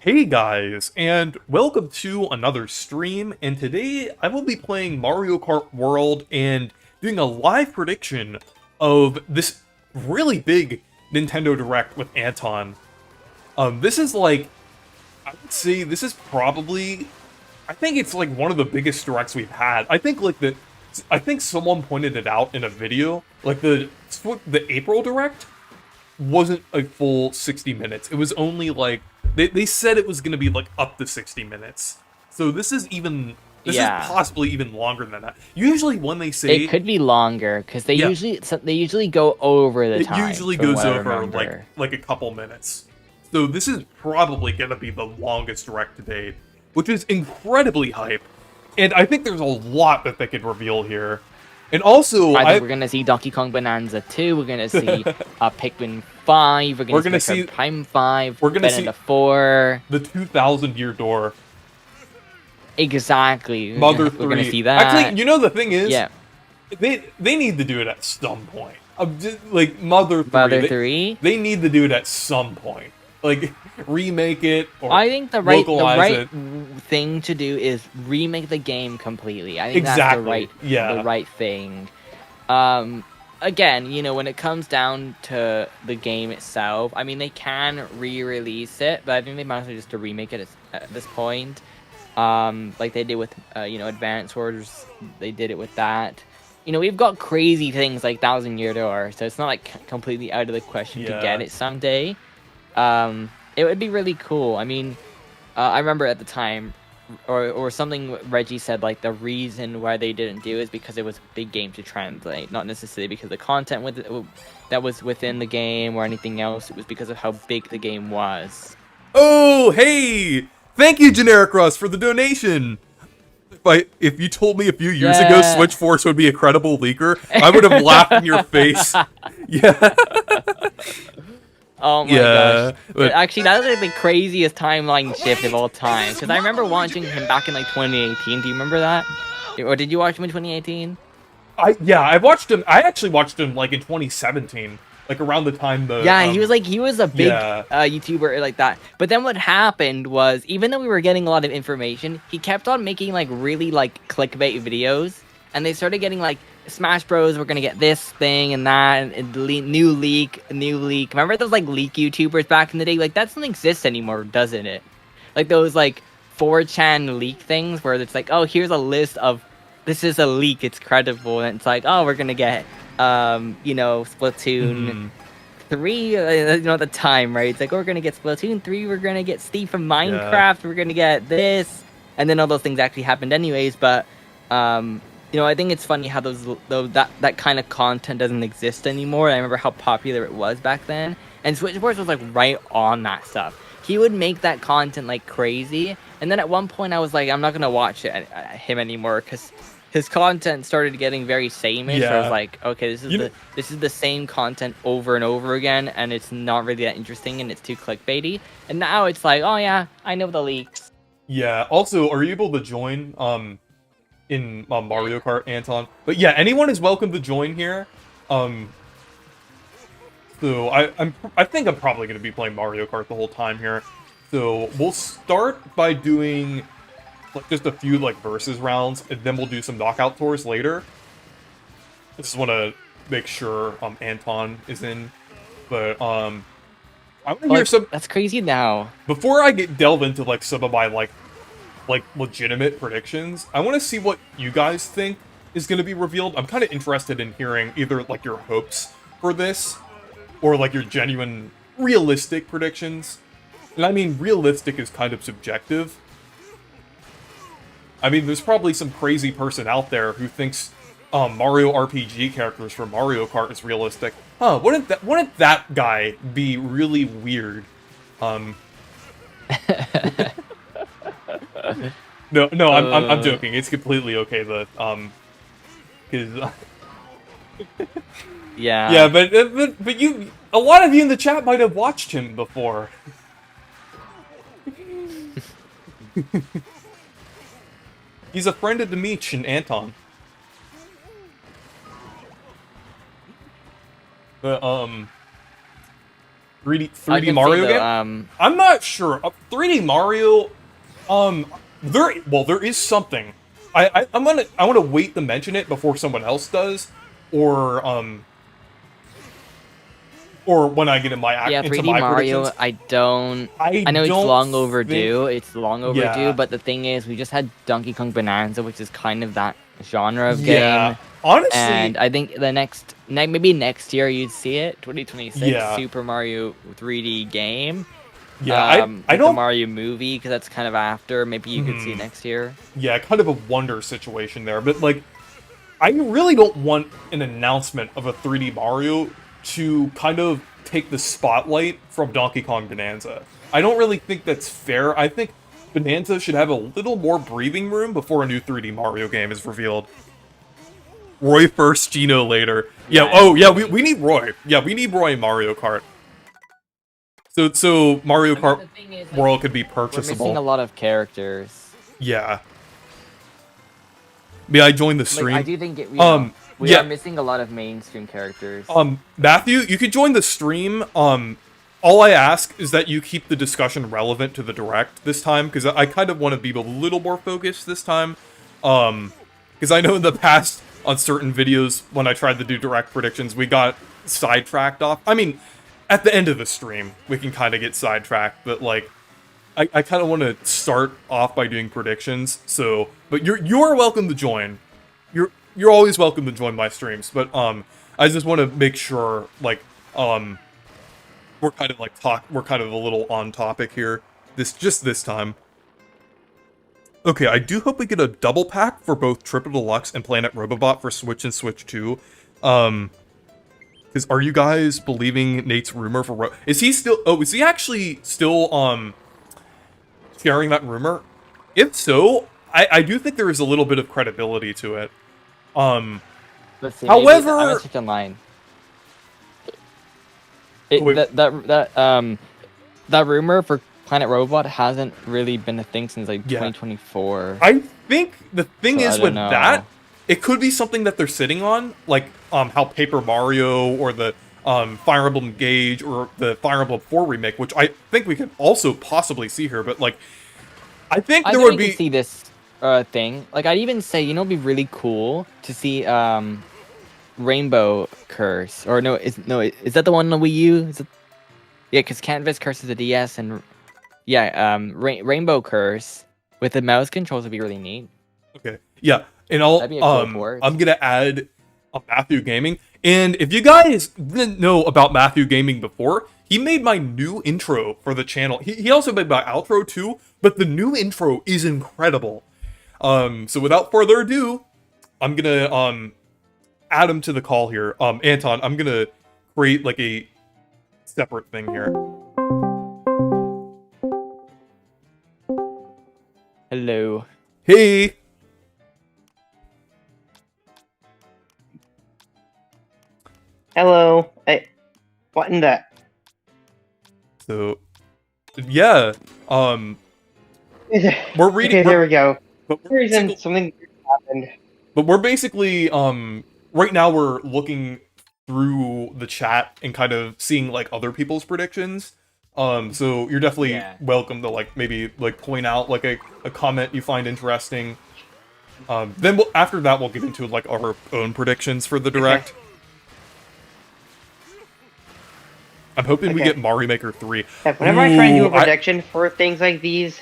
Hey guys, and welcome to another stream, and today I will be playing Mario Kart World and doing a live prediction of this really big Nintendo Direct with Anton. This is like, I would say this is probably, I think it's like one of the biggest directs we've had. I think someone pointed it out in a video, like the April Direct wasn't a full 60 minutes. It was only like they said it was going to be like up to 60 minutes. So this is Yeah, possibly even longer than that. Usually when they it say could be longer because yeah, they usually go over the it time usually from goes what I over remember. like a couple minutes. So this is probably going to be the longest direct to date, which is incredibly hype. And I think there's a lot that they could reveal here. And also I think I we're gonna see Donkey Kong Bonanza 2. We're gonna see Pikmin 5. We're we're gonna see going to Metroid see Prime 5. we're going to see Bayonetta 4. the 2000-year door. Exactly. Mother We're gonna 3. see that. Actually, you know the thing is, Yeah, they need to do it at some point. Like Mother 3, Mother 3. they need to do it at some point. Like remake it or I think the localize right it. thing to do is remake the game completely. I think that's Exactly. the Yeah. right thing. Again, when it comes down to the game itself, I mean, they can re-release it, but I think they might as well just to remake it at this point. Like they did with, Advance Wars, they did it with that. We've got crazy things like Thousand Year Door, so it's not like completely out of the question to get Yeah. it someday. It would be really cool. I mean, I remember at the time, or something Reggie said, like the reason why they didn't do it is because it was a big game to translate, not necessarily because the content that was within the game or anything else. It was because of how big the game was. Oh, hey! Thank you, Generic Russ, for the donation. If you told me a few years ago Yeah. Switch Force would be a credible leaker, I would have laughed in your face. Yeah. Oh my Yeah. gosh. But Actually, that was like the craziest timeline shift of all time. Because I remember watching him back in like 2018. Do you remember that? Or did you watch him in 2018? I watched him. I actually watched him like in 2017, like around the time the Yeah, he was a big yeah. YouTuber like that. But then what happened was, even though we were getting a lot of information, he kept on making like really like clickbait videos, and they started getting like Smash Bros. We're gonna get this thing and that, and new leak. Remember those like leak YouTubers back in the day? Like that doesn't exist anymore, doesn't it? Like those like 4chan leak things where it's like, oh, here's a list of this is a leak, it's credible, and it's like, oh, we're gonna get Splatoon Mhm. 3, at the time, right? It's like, oh, we're gonna get Splatoon 3, we're gonna get Steve from Minecraft, we're gonna get this, and then all those things actually happened anyways. But I think it's funny how that kind of content doesn't exist anymore. I remember how popular it was back then, and Switch Force was like right on that stuff. He would make that content like crazy, and then at one point I was like, I'm not gonna watch him anymore because his content started getting very sameish. So I was Yeah. like, okay, this is the same content over and over again, and it's not really that interesting, and it's too clickbaity. And now it's like, oh yeah, I know the leaks. Yeah. Also, are you able to join in Mario Kart, Anton? But yeah, anyone is welcome to join here. Um. So I think I'm probably gonna be playing Mario Kart the whole time here. So we'll start by doing like just a few like versus rounds, and then we'll do some knockout tours later. I just want to make sure Anton is in, but I want to hear Like, some that's crazy now. before I delve into like some of my like legitimate predictions. I want to see what you guys think is going to be revealed. I'm kind of interested in hearing either like your hopes for this or like your genuine realistic predictions. And I mean, realistic is kind of subjective. I mean, there's probably some crazy person out there who thinks Mario RPG characters from Mario Kart is realistic. Huh, wouldn't that guy be really weird? Um No, I'm joking. It's completely okay the cuz Yeah. yeah, but a lot of you in the chat might have watched him before. He's a friend of Demeech and Anton. But 3D Mario game? I'm not sure. 3D Mario, there is something. I want to wait to mention it before someone else does, or when I get in my 3D Mario. I know it's long overdue. It's long overdue, but the thing is, we just had Donkey Kong Bonanza, which is kind of that genre of game. Honestly, and I think maybe next year you'd see it, 2026 Super Mario 3D game. Yeah, I don't the Mario movie, because that's kind of after. Maybe you could see it next year. Yeah, kind of a wonder situation there, but like, I really don't want an announcement of a 3D Mario to kind of take the spotlight from Donkey Kong Bonanza. I don't really think that's fair. I think Bonanza should have a little more breathing room before a new 3D Mario game is revealed. Roy first, Gino later. Yeah, we need Roy. Yeah, we need Roy in Mario Kart. So Mario Kart World could be purchasable. We're missing a lot of characters. Yeah. May I join the stream? I do think we are missing a lot of mainstream characters. Matthew, you could join the stream. All I ask is that you keep the discussion relevant to the Direct this time, because I kind of want to be a little more focused this time. Because I know in the past, on certain videos, when I tried to do Direct predictions, we got sidetracked off. I mean, at the end of the stream, we can kind of get sidetracked, but like, I kind of want to start off by doing predictions. So, but you're welcome to join. You're always welcome to join my streams. But I just want to make sure, like, we're kind of a little on topic here. This time. Okay, I do hope we get a double pack for both Triple Deluxe and Planet Robobot for Switch and Switch 2. Because are you guys believing Nate's rumor for is he actually still sharing that rumor? If so, I do think there is a little bit of credibility to it. Let's see, however, I'm gonna check online. That rumor for Planet Robot hasn't really been a thing since like 2024. I think the thing is with that, it could be something that they're sitting on, like how Paper Mario or the Fire Emblem Engage or the Fire Emblem 4 remake, which I think we could also possibly see here. But like, I think there would be see this thing. Like, I'd even say, you know, it'd be really cool to see Rainbow Curse, or is that the one on the Wii U? Is it? Yeah, because Canvas Curse is a DS, and Rainbow Curse with the mouse controls would be really neat. Okay, yeah, and I'm gonna add Matthew Gaming, and if you guys didn't know about Matthew Gaming before, he made my new intro for the channel. He also made my outro too, but the new intro is incredible. So without further ado, I'm gonna add him to the call here. Anton, I'm gonna create like a separate thing here. Hello. Hey. Hello. Hey, what in that? So, yeah. We're reading. Okay, there we go. But for some reason, something happened. But we're basically right now we're looking through the chat and kind of seeing like other people's predictions. So you're definitely welcome to like maybe like point out like a comment you find interesting. Then after that we'll get into like our own predictions for the Direct. Okay. I'm hoping we get Mario Maker 3. Yeah, whenever I try and do a prediction for things like these,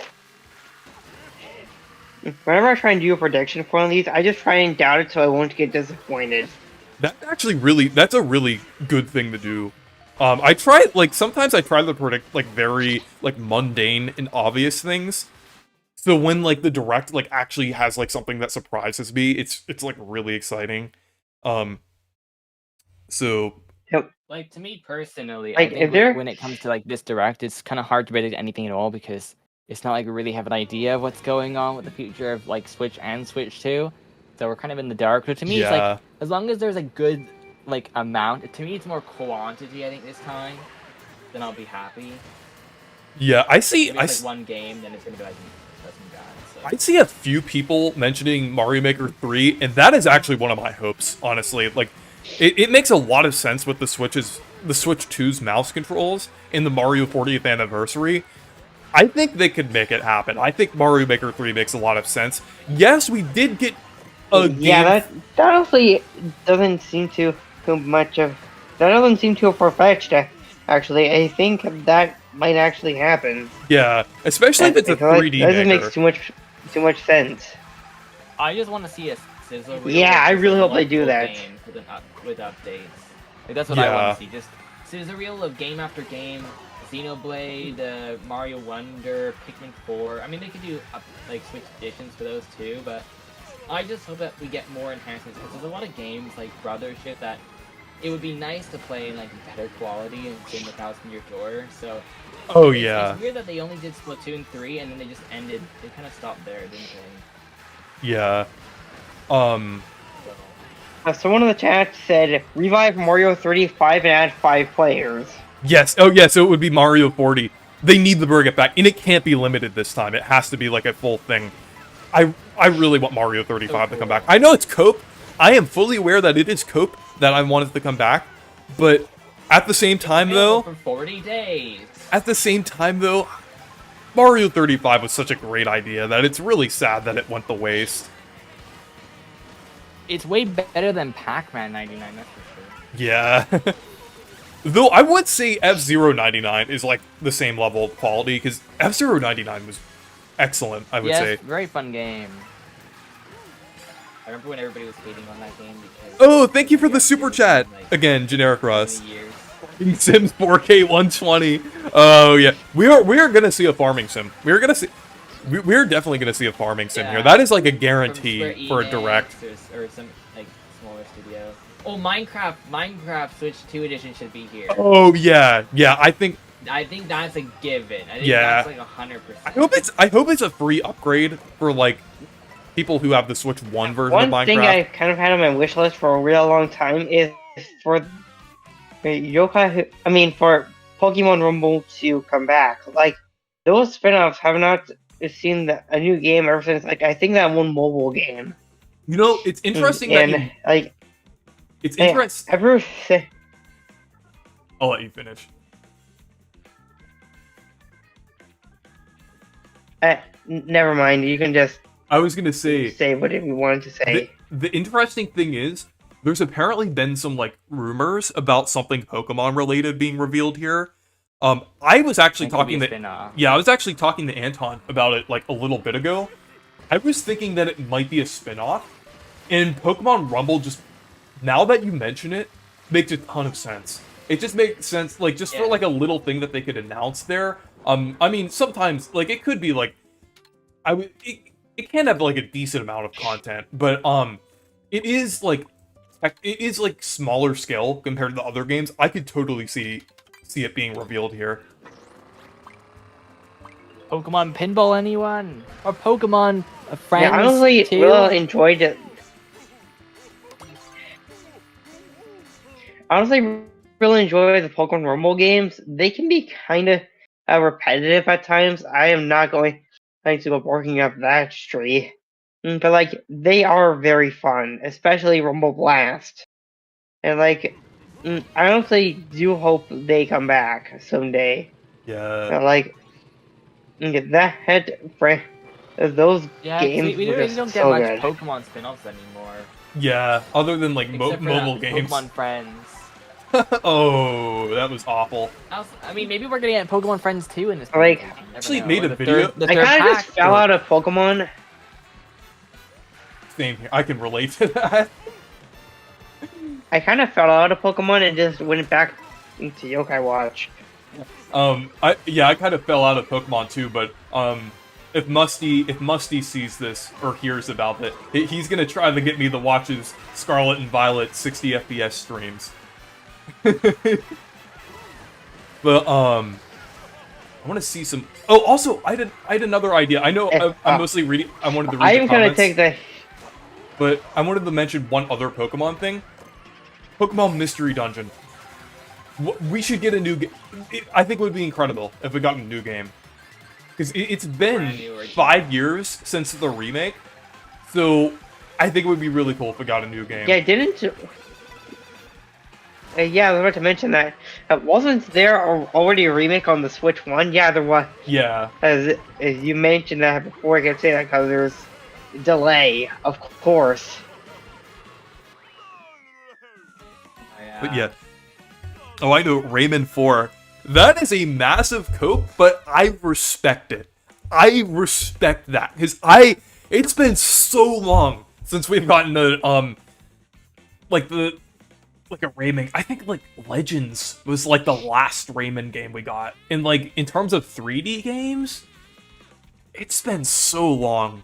whenever I try and do a prediction for one of these, I just try and doubt it so I won't get disappointed. That's actually that's a really good thing to do. I try, like, sometimes I try to predict, like, very, like, mundane and obvious things. So when, like, the Direct, like, actually has, like, something that surprises me, it's like, really exciting. So... Like, to me personally, like, I think when it comes to, like, this Direct, it's kind of hard to predict anything at all, because it's not like we really have an idea of what's going on with the future of, like, Switch and Switch 2. So we're kind of in the dark. But to me, it's like, as long as there's a good, like, amount, to me it's more quantity, I think, this time, then I'll be happy. Yeah, I see... If it's like one game, then it's gonna be like, that's bad. So. I see a few people mentioning Mario Maker 3, and that is actually one of my hopes, honestly. Like, it makes a lot of sense with the Switch's the Switch 2's mouse controls in the Mario 40th anniversary, I think they could make it happen. I think Mario Maker 3 makes a lot of sense. Yes, we did get a game... Yeah, that honestly doesn't seem too much of... That doesn't seem too far-fetched, actually. I think that might actually happen. Yeah, especially if it's a 3D That doesn't maker. make too much sense. I just want to see a sizzle reel. Yeah, I really hope they do that. Game with updates. Like, that's what I want to see. Just sizzle reel of game after game. Xenoblade, Mario Wonder, Pikmin 4. I mean, they could do like Switch editions for those too, but I just hope that we get more enhancements because there's a lot of games like Brothership that it would be nice to play in like better quality and in the 1,000-year door. So, it's weird that they only did Splatoon 3 and then they just ended. They kind of stopped there, didn't they? Yeah. Someone in the chat said revive Mario 35 and add 5 players. Yes. Oh, yeah. So it would be Mario 40. They need to bring it back, and it can't be limited this time. It has to be like a full thing. I really want Mario 35 to come back. I know it's Cope. I am fully aware that it is Cope that I want it to come back, but at the same time, though, for 40 days. At the same time, though, Mario 35 was such a great idea that it's really sad that it went to waste. It's way better than Pac-Man 99, that's for sure. Yeah. Though I would say F-Zero 99 is like the same level of quality, because F-Zero 99 was excellent, I would say. Very fun game. I remember when everybody was hating on that game because... Oh, thank you for the super chat! Like, again, Generic Russ. Sims 4K 120. Oh, yeah. We are gonna see a farming sim. We're definitely gonna see a farming sim here. That is like a guarantee for a direct. Or some like smaller studio. Oh, Minecraft Switch 2 edition should be here. Oh yeah, I think that's a given. I think that's like 100%. I hope it's a free upgrade for like people who have the Switch 1 version of Minecraft. One thing I kind of had on my wish list for a real long time is for for Pokemon Rumble to come back. Like, those spin-offs have not seen a new game ever since, like, I think that one mobile game. You know, it's interesting it's interesting. I'll let you finish. Never mind. You can just... I was gonna say whatever you wanted to say. The interesting thing is, there's apparently been some, like, rumors about something Pokemon-related being revealed here. I was actually talking to Anton about it, like, a little bit ago. I was thinking that it might be a spin-off, and Pokemon Rumble just, now that you mention it, makes a ton of sense. It just makes sense, like, just for, like, a little thing that they could announce there. I mean, sometimes, like, it could be, like, it can have, like, a decent amount of content, but, it is, like, smaller scale compared to the other games. I could totally see it being revealed here. Pokemon Pinball, anyone? Or Pokemon Friends? Yeah, I honestly really enjoyed it. Honestly, really enjoy the Pokemon Rumble games. They can be kind of repetitive at times. I am not going to go barking up that tree. But, like, they are very fun, especially Rumble Blast. And, like, I honestly do hope they come back someday. Yeah. And, like, those games we really don't get much Pokemon spin-offs anymore. Yeah, other than, like, mobile games. Pokemon Friends. Oh, that was awful. I mean, maybe we're gonna get Pokemon Friends 2 in this. Like, actually made a video. I kind of just fell out of Pokemon. Same here. I can relate to that. I kind of fell out of Pokemon and just went back into Yokai Watch. I kind of fell out of Pokemon too, but if Musty sees this or hears about it, he's gonna try to get me to watch his Scarlet and Violet 60 FPS streams. But I want to see some. Oh, also, I had another idea. I know I'm mostly reading. I wanted to read. I the am comments, gonna take the. But I wanted to mention one other Pokemon thing. Pokemon Mystery Dungeon. We should get a new game. I think it would be incredible if we got a new game. Because it's been 5 years since the remake. So I think it would be really cool if we got a new game. Yeah, didn't Yeah, I was about to mention that. Wasn't there already a remake on the Switch 1? Yeah, there was. Yeah. As you mentioned that before, I can say that because there's delay, of course. But yeah. Oh, I know, Rayman 4. That is a massive cope, but I respect it. I respect that. Because it's been so long since we've gotten a, like a Rayman. I think, like, Legends was, like, the last Rayman game we got. And, like, in terms of 3D games, it's been so long.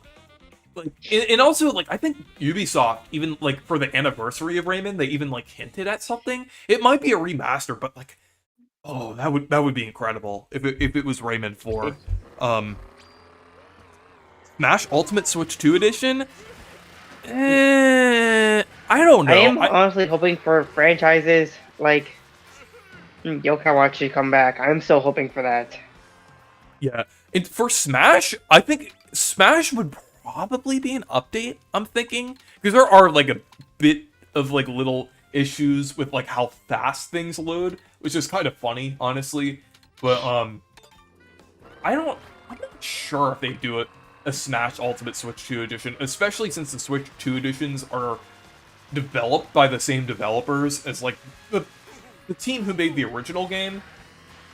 Like, and also, like, I think Ubisoft, even, like, for the anniversary of Rayman, they even, like, hinted at something. It might be a remaster, but, like, oh, that would be incredible if it was Rayman 4. Smash Ultimate Switch 2 Edition? I don't know. I am honestly hoping for franchises like Yokai to come back. I'm still hoping for that. Yeah. And for Smash, I think Smash would probably be an update, I'm thinking. Because there are, like, a bit of, like, little issues with, like, how fast things load, which is kind of funny, honestly. But, I'm not sure if they do a Smash Ultimate Switch 2 Edition, especially since the Switch 2 Editions are developed by the same developers as, like, the team who made the original game.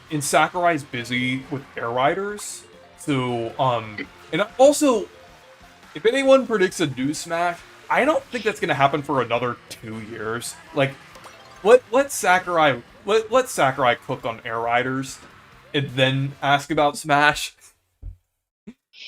And Sakurai's busy with Air Riders. So, and also, if anyone predicts a new Smash, I don't think that's gonna happen for another 2 years. Like, let Sakurai cook on Air Riders, and then ask about Smash.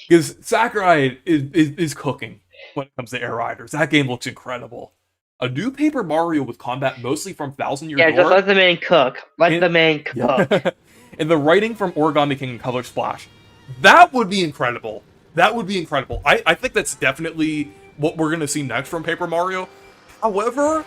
Because Sakurai is cooking when it comes to Air Riders. That game looks incredible. A new Paper Mario with combat mostly from Thousand Year Door. Yeah, just let the man cook. Let the man cook. Yeah. And the writing from Origami King and Color Splash. That would be incredible. That would be incredible. I think that's definitely what we're going to see next from Paper Mario. However,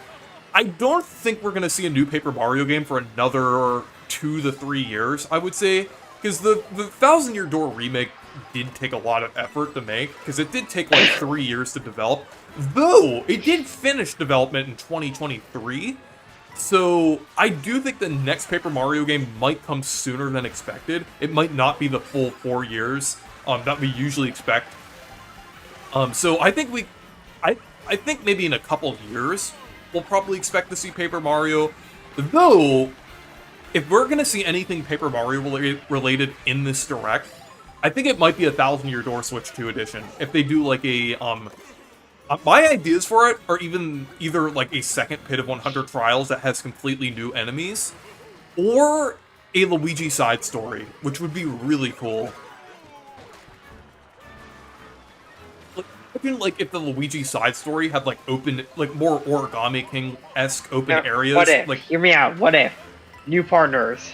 I don't think we're going to see a new Paper Mario game for another 2 to 3 years, I would say. Because the Thousand Year Door remake did take a lot of effort to make. Because it did take like 3 years to develop. Though, it did finish development in 2023. So, I do think the next Paper Mario game might come sooner than expected. It might not be the full 4 years that we usually expect. So I think I think maybe in a couple of years, we'll probably expect to see Paper Mario. Though, if we're going to see anything Paper Mario related in this direct, I think it might be a Thousand Year Door Switch 2 edition. If they do like a, my ideas for it are either like a second Pit of 100 Trials that has completely new enemies, or a Luigi side story, which would be really cool. Imagine, like, if the Luigi side story had, like, open, like, more Origami King-esque open areas. What if? Like, hear me out. What if? New partners.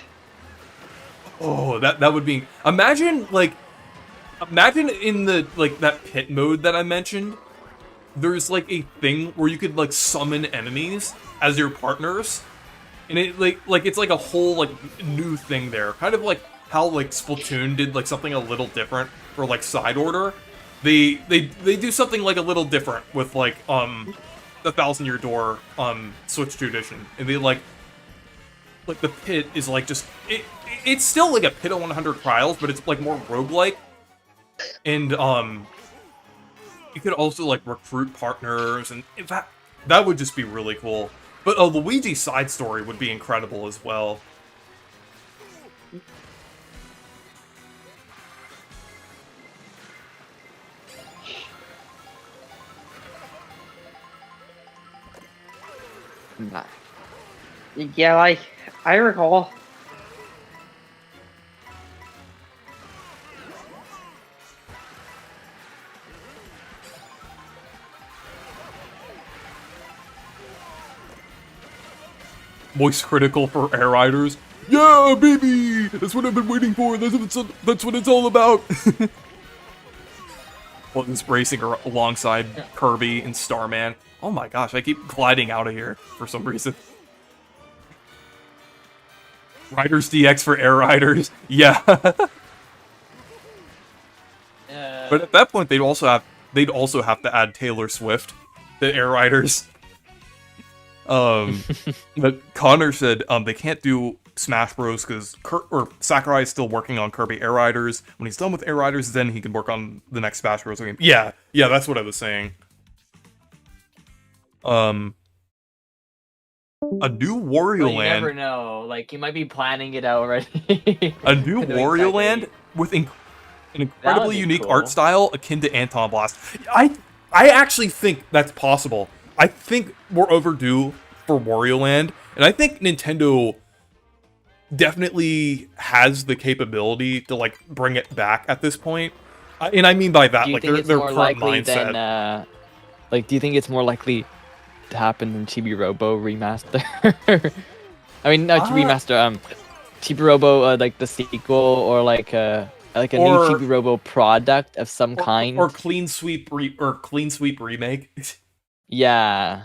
Oh, that would be... Imagine in the, like, that pit mode that I mentioned, there's, like, a thing where you could, like, summon enemies as your partners. And it, like it's, like, a whole, like, new thing there. Kind of like how, like, Splatoon did, like, something a little different for, like, Side Order. They do something, like, a little different with, like, the Thousand Year Door, Switch 2 edition. And they, like, the pit is, like, just... It's still, like, a Pit of 100 Trials, but it's, like, more roguelike. And, you could also, like, recruit partners, and in fact, that would just be really cool. But a Luigi side story would be incredible as well. Yeah, like, I recall. Voice critical for Air Riders. Yeah, baby! That's what I've been waiting for. That's what it's all about. Well, it's racing alongside Kirby and Starman. Oh my gosh, I keep gliding out of here for some reason. Riders DX for Air Riders. Yeah. But at that point, they'd also have to add Taylor Swift to Air Riders. But Connor said they can't do Smash Bros. Because Sakurai is still working on Kirby Air Riders. When he's done with Air Riders, then he can work on the next Smash Bros. Game. Yeah, that's what I was saying. A new Wario Well, you Land. never know. Like, you might be planning it out already. A new Wario Land with an incredibly unique cool. art style akin to Anton Blast. I actually think that's possible. I think we're overdue for Wario Land, and I think Nintendo definitely has the capability to like bring it back at this point. And I mean by that, Do you like think their it's more current likely mindset. than, like, do you think it's more likely to happen than Chibi Robo remaster? I mean, not remaster. Chibi Robo, like the sequel, or like a new Chibi Robo product of some kind, or clean sweep remake. Yeah,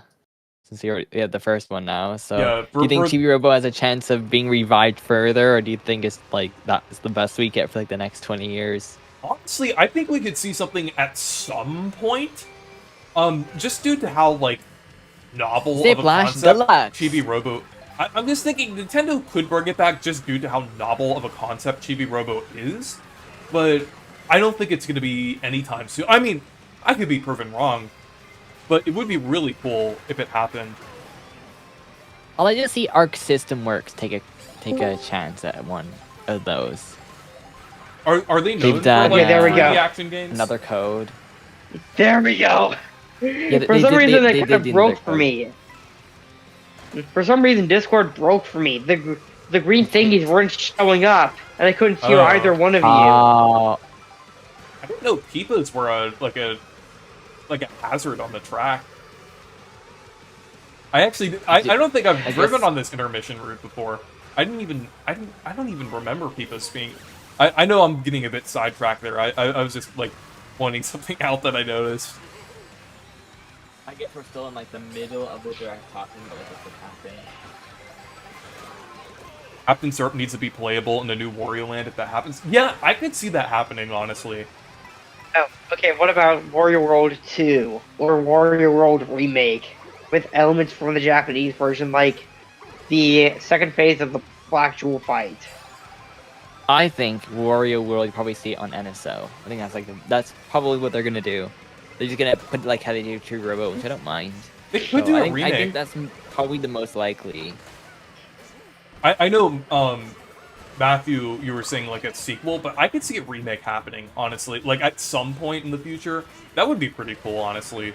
since you had the first one now. So, Yeah, do you think Chibi Robo has a chance of being revived further, or do you think it's like that's the best we get for like the next 20 years? Honestly, I think we could see something at some point. Just due to how like novel of a concept Chibi Robo. I'm just thinking Nintendo could bring it back just due to how novel of a concept Chibi Robo is, but I don't think it's going to be anytime soon. I mean, I could be proven wrong, but it would be really cool if it happened. I'll like to see Arc System Works take a chance at one of those. Are they known for done, like there we go. action games? Another code. There we go. Yeah, For some reason, it kind of broke for me. For some reason, Discord broke for me. The green thingies weren't showing up, and I couldn't hear either one of you. Oh. I didn't know Peepas were like a hazard on the track. I don't think I've driven on this intermission route before. I don't even remember Peepas being. I know I'm getting a bit sidetracked there. I was just like pointing something out that I noticed. I guess we're still in like the middle of what they're talking about with the captain. Captain Syrup needs to be playable in the new Wario Land if that happens. Yeah, I could see that happening, honestly. Oh, okay, what about Wario World 2 or Wario World Remake with elements from the Japanese version, like the second phase of the Black Jewel fight? I think Wario World, you probably see it on NSO. I think that's probably what they're gonna do. They're just gonna put like how they do True Robo, which I don't mind. They could do a remake. I think that's probably the most likely. I know, Matthew, you were saying like a sequel, but I could see a remake happening, honestly. Like at some point in the future, that would be pretty cool, honestly.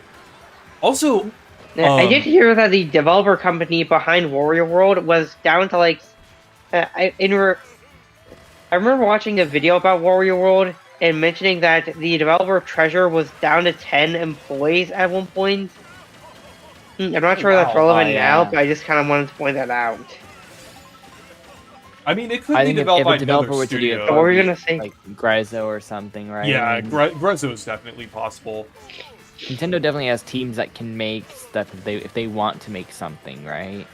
Also, I did hear that the developer company behind Wario World was down to like, I remember watching a video about Wario World and mentioning that the developer Treasure was down to 10 employees at one point. I'm not sure that's relevant now, but I just kind of wanted to point that out. I mean, it could be developed by another studio. What were you gonna say? Like Grezzo or something, right? Yeah, I mean, Grezzo is definitely possible. Nintendo definitely has teams that can make stuff if they want to make something, right?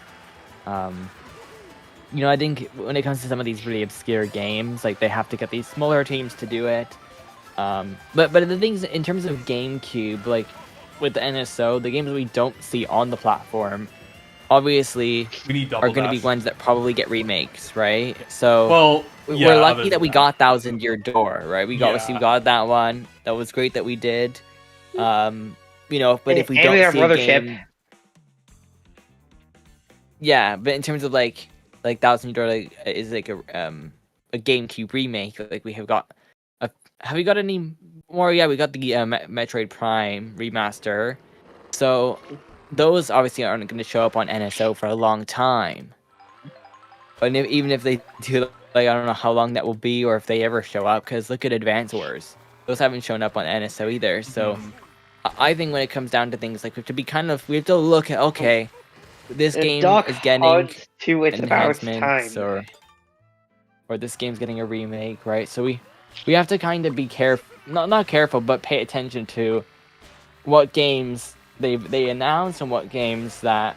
You know, I think when it comes to some of these really obscure games, like they have to get these smaller teams to do it. But the things in terms of GameCube, like with the NSO, the games we don't see on the platform, obviously are going to be ones that probably get remakes, right? So we're lucky that we got Thousand Year Door, right? We got that one. That was great that we did. You know, but if we don't see a game, yeah. But in terms of like Thousand Year Door, like is like a GameCube remake. Like we have got. Have we got any more? Yeah, we got the Metroid Prime remaster. So those obviously aren't going to show up on NSO for a long time. But even if they do, like, I don't know how long that will be, or if they ever show up. Because look at Advance Wars; those haven't shown up on NSO either. So I think when it comes down to things like we have to look at this game is getting to its enhancements, or this game's getting a remake, right? So we have to kind of be careful, not careful, but pay attention to what games they announce and what games that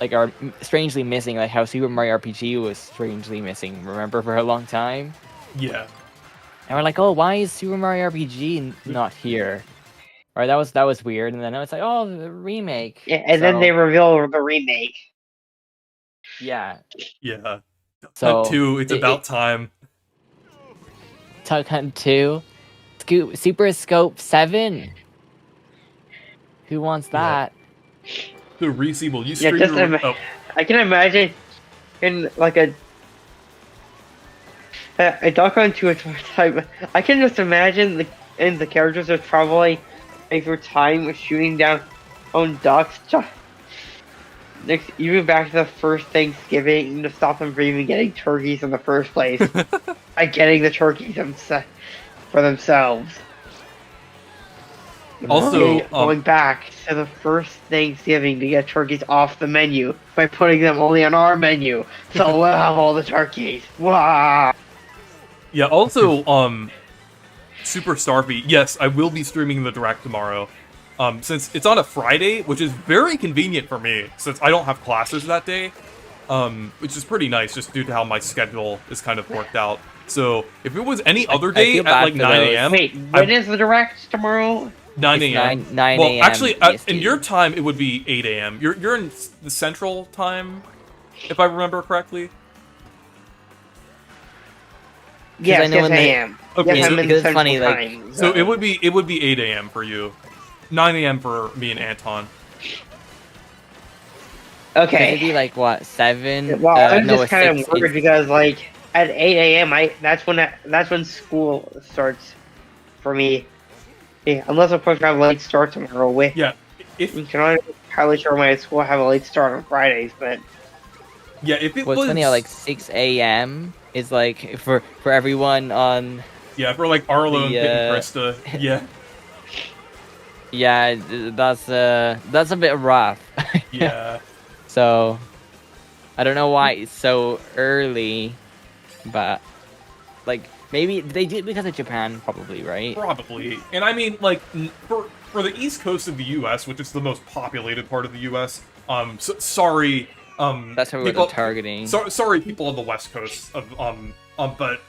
like are strangely missing, like how Super Mario RPG was strangely missing. Remember, for a long time. Yeah. And we're like, oh, why is Super Mario RPG not here? Right, that was weird, and then it's like, oh, the remake. Yeah, and then they reveal the remake. Yeah. Yeah. So Hunt 2, it's about time. Duck Hunt 2, Super Scope 7. Who wants that? So Reese, will you Yeah, stream your... I can imagine in like a Duck Hunt 2 type. I can just imagine the characters are traveling through time with shooting down on ducks. Even back to the first Thanksgiving to stop them from even getting turkeys in the first place. By getting the turkeys for themselves. Also, going back to the first Thanksgiving to get turkeys off the menu by putting them only on our menu, so we'll have all the turkeys. Wow. Yeah. Also, Super Starfy. Yes, I will be streaming the Direct tomorrow. Since it's on a Friday, which is very convenient for me, since I don't have classes that day. Which is pretty nice, just due to how my schedule is kind of worked out. So, if it was any other day at like 9 a.m. Wait, when is the Direct tomorrow? 9 a.m. 9 well, a.m. actually, in your time, it would be 8 a.m. You're in the Central time, if I remember correctly. Yes, I am. Okay, yes, so, I'm in it's Central funny, time, like, so it would be 8 a.m. for you, 9 a.m. for me and Anton. Okay. Maybe like what 7? Well, I'm no, just kind of worried because like at 8 a.m. that's when school starts for me. Yeah, unless of course I have a late start tomorrow. Yeah, you can only probably sure my school have a late start on Fridays, but yeah, if it was funny how like 6 a.m. is like for everyone on. Yeah, for like Arlo and Pit and Krista. Yeah. Yeah, that's a bit rough. Yeah. So, I don't know why it's so early, but like maybe they did because of Japan, probably, right? Probably, and I mean, like for the East Coast of the U.S., which is the most populated part of the U.S. Sorry, that's what we're targeting. Sorry, people on the West Coast of but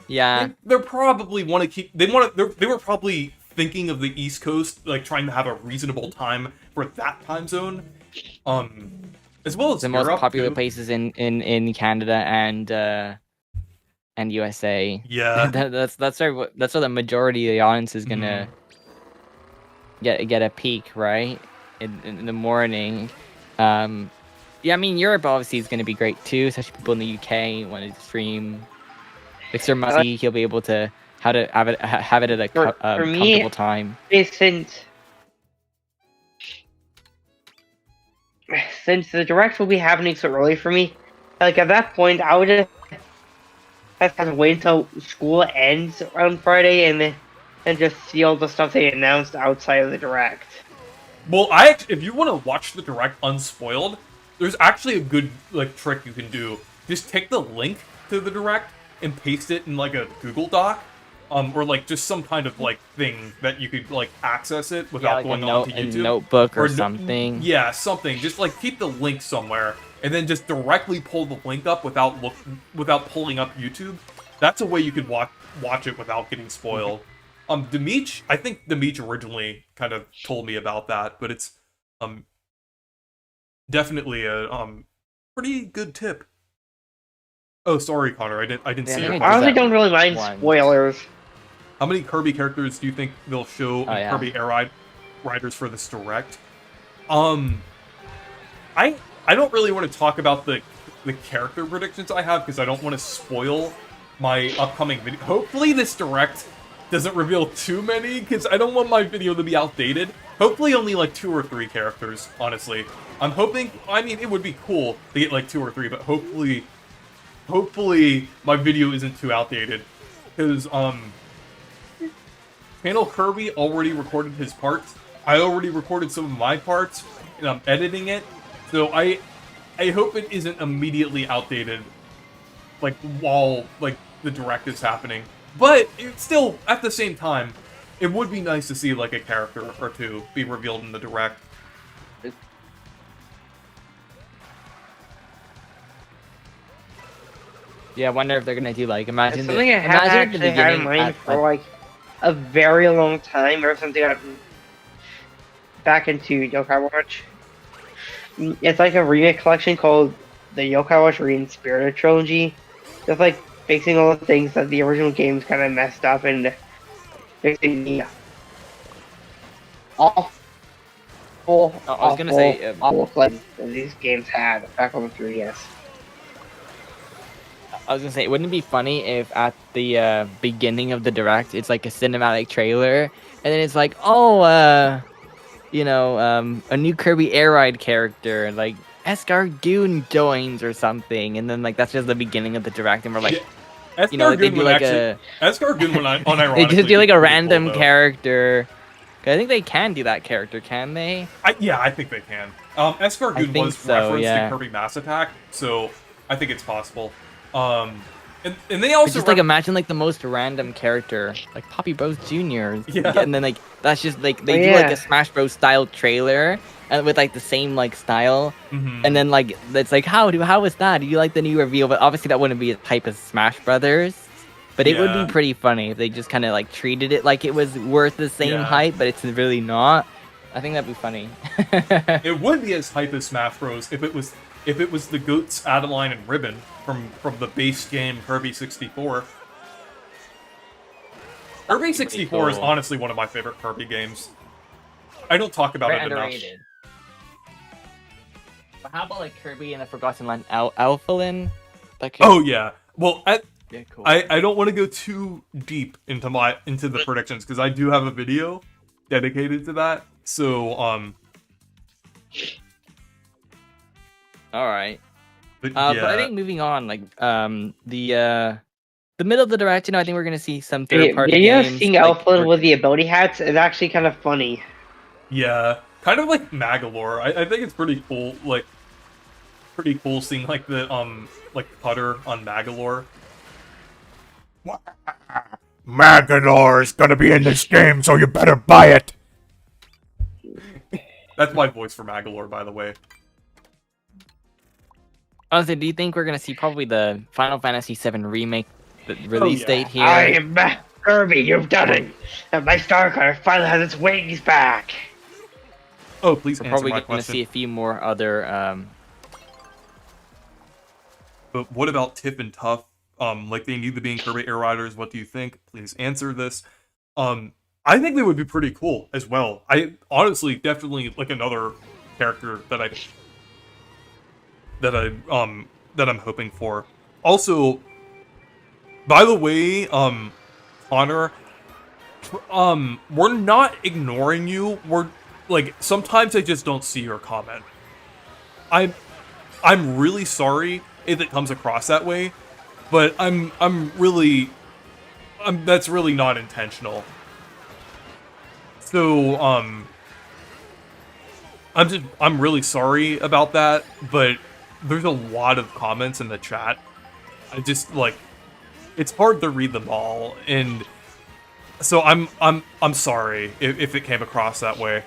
yeah, they're probably want to keep they were probably thinking of the East Coast, like trying to have a reasonable time for that time zone. As well as the Europe, most popular too. places in Canada and USA. Yeah, that's where the majority of the audience is gonna get a peak, right? In the morning. Yeah, I mean Europe obviously is gonna be great too, especially people in the UK want to stream. Like Sir Musty, he'll be able to have it at a comfortable time. Since the Direct will be happening so early for me, like at that point, I would just have to wait until school ends on Friday and just see all the stuff they announced outside of the Direct. Well, if you want to watch the Direct unspoiled, there's actually a good like trick you can do. Just take the link to the Direct and paste it in like a Google Doc, or like just some kind of like thing that you could like access it without going onto YouTube, a notebook or something. Yeah, something. Just like keep the link somewhere, and then just directly pull the link up without pulling up YouTube. That's a way you could watch it without getting spoiled. Demeech, I think Demeech originally kind of told me about that, but it's definitely a pretty good tip. Oh, sorry, Connor. I didn't see it. I honestly don't really mind spoilers. How many Kirby characters do you think they'll show in Kirby Air Riders for this Direct? I don't really want to talk about the character predictions I have because I don't want to spoil my upcoming video. Hopefully this Direct doesn't reveal too many because I don't want my video to be outdated. Hopefully only like 2 or 3 characters, honestly. I'm hoping, I mean, it would be cool to get like 2 or 3, but hopefully my video isn't too outdated. Because, Channel Kirby already recorded his parts. I already recorded some of my parts, and I'm editing it. So I hope it isn't immediately outdated, like, while, like, the Direct is happening. But, it's still, at the same time, it would be nice to see, like, a character or 2 be revealed in the Direct. Yeah, I wonder if they're gonna do like imagine. Something I have actually had in mind for like a very long time ever since they got back into Yokai Watch. It's like a remake collection called the Yokai Watch Re-Inspirited Trilogy. Just like fixing all the things that the original games kind of messed up and fixing the awful, I was gonna say, awful flags that these games had back on the 3DS. I was gonna say, wouldn't it be funny if at the beginning of the direct, it's like a cinematic trailer, and then it's like, oh, a new Kirby Air Ride character, like Escargoon joins or something, and then like that's just the beginning of the direct, and we're like, Escargoon they do like Escargoon would unironically they just do like be a pretty random cool, though. character. I think they can do that character, can they? Yeah, I think they can. Escargoon was referenced in Kirby Mass Attack, so I think it's possible. And they also just like imagine like the most random character, like Poppy Bros Jr. Yeah. And then like that's just like they do like a Smash Bros style trailer and with like the same like style, and then like it's like how is that? Do you like the new reveal? But obviously that wouldn't be as hype as Smash Brothers. But it would be pretty funny if they just kind of like treated it like it was worth the same hype, but it's really not. I think that'd be funny. It would be as hype as Smash Bros. if it was the Goats, Adeline, and Ribbon from the base game Kirby 64. Kirby 64 is honestly one of my favorite Kirby games. I don't talk about it enough. But how about like Kirby and the Forgotten Land Alphalin? Oh yeah. Well, yeah, cool. I don't want to go too deep into the predictions because I do have a video dedicated to that. So all right. But I think moving on, like the middle of the direct, I think we're gonna see some third-party games. Seeing Alpha with the ability hats is actually kind of funny. Yeah, kind of like Magalore. I think it's pretty cool. Like, pretty cool seeing like the putter on Magalore. Magalore's gonna be in this game, so you better buy it. That's my voice for Magalore, by the way. Honestly, do you think we're gonna see probably the Final Fantasy VII remake release date here? I am back, Kirby. You've done it. And my star card finally has its wings back. Oh, please we're answer probably my gonna question. see a few more other. But what about Tiff and Tuff? Like they need to be in Kirby Air Riders. What do you think? Please answer this. I think they would be pretty cool as well. I honestly definitely like another character that I'm hoping for. Also, by the way, Connor, we're not ignoring you. We're like sometimes I just don't see your comment. I'm really sorry if it comes across that way, but that's really not intentional. So, I'm really sorry about that, but there's a lot of comments in the chat. I just, like, it's hard to read them all, and so I'm sorry if it came across that way.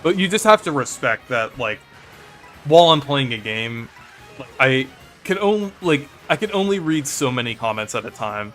But you just have to respect that, like, while I'm playing a game, like, I can only read so many comments at a time.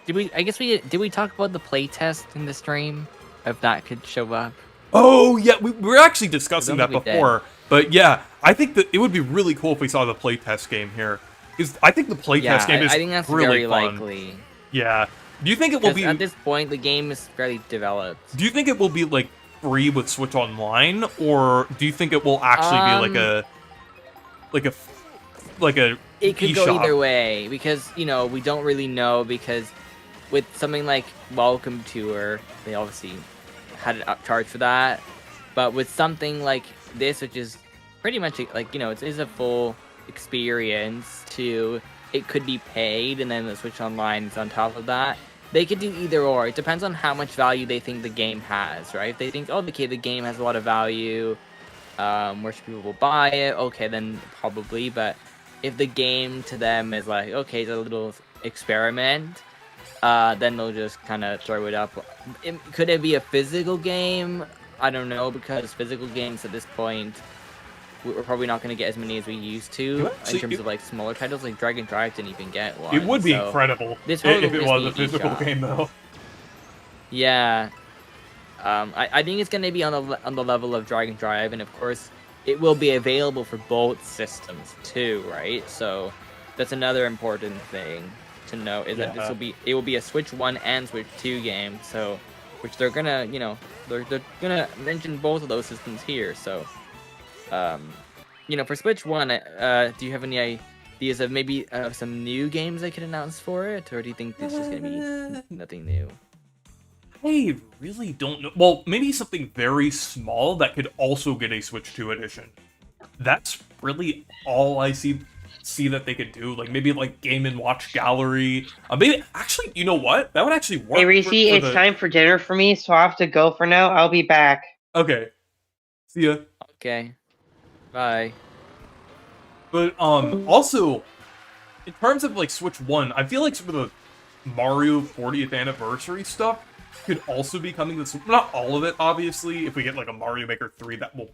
Did we talk about the playtest in the stream? If that could show up. Oh yeah, we were actually discussing that before. But yeah, I think that it would be really cool if we saw the playtest game here. Because I think the playtest game is I think that's really very fun. Likely. Yeah. Do you think it will be at this point the game is fairly developed? Do you think it will be like free with Switch Online, or do you think it will actually be like a It could eShop? go either way because we don't really know, because with something like Welcome Tour, they obviously had an upcharge for that, but with something like this, which is pretty much like it is a full experience too, it could be paid, and then the Switch Online is on top of that. They could do either or. It depends on how much value they think the game has, right? If they think, oh, okay, the game has a lot of value, more people will buy it, okay, then probably. But if the game to them is like, okay, it's a little experiment, then they'll just kind of throw it up. Could it be a physical game? I don't know, because physical games at this point we're probably not going to get as many as we used to in terms of like smaller titles. Like Dragon Drive didn't even get one. It would be so incredible this if it was a physical game, though. Yeah, I think it's going to be on the level of Dragon Drive, and of course, it will be available for both systems too, right? So that's another important thing to know is that it will be a Switch 1 and Switch 2 game. So, which they're gonna, they're gonna mention both of those systems here. So, for Switch 1, do you have any ideas of maybe some new games they could announce for it, or do you think this is gonna be nothing new? I really don't know. Well, maybe something very small that could also get a Switch 2 edition. That's really all I see that they could do. Like maybe like Game & Watch Gallery. Maybe actually, you know what? That would actually work. Hey Reese, it's time for dinner for me, so I have to go for now. I'll be back. Okay. See ya. Okay. Bye. But also, in terms of like Switch 1, I feel like some of the Mario 40th anniversary stuff could also be coming to Switch. Not all of it, obviously. If we get like a Mario Maker 3, that will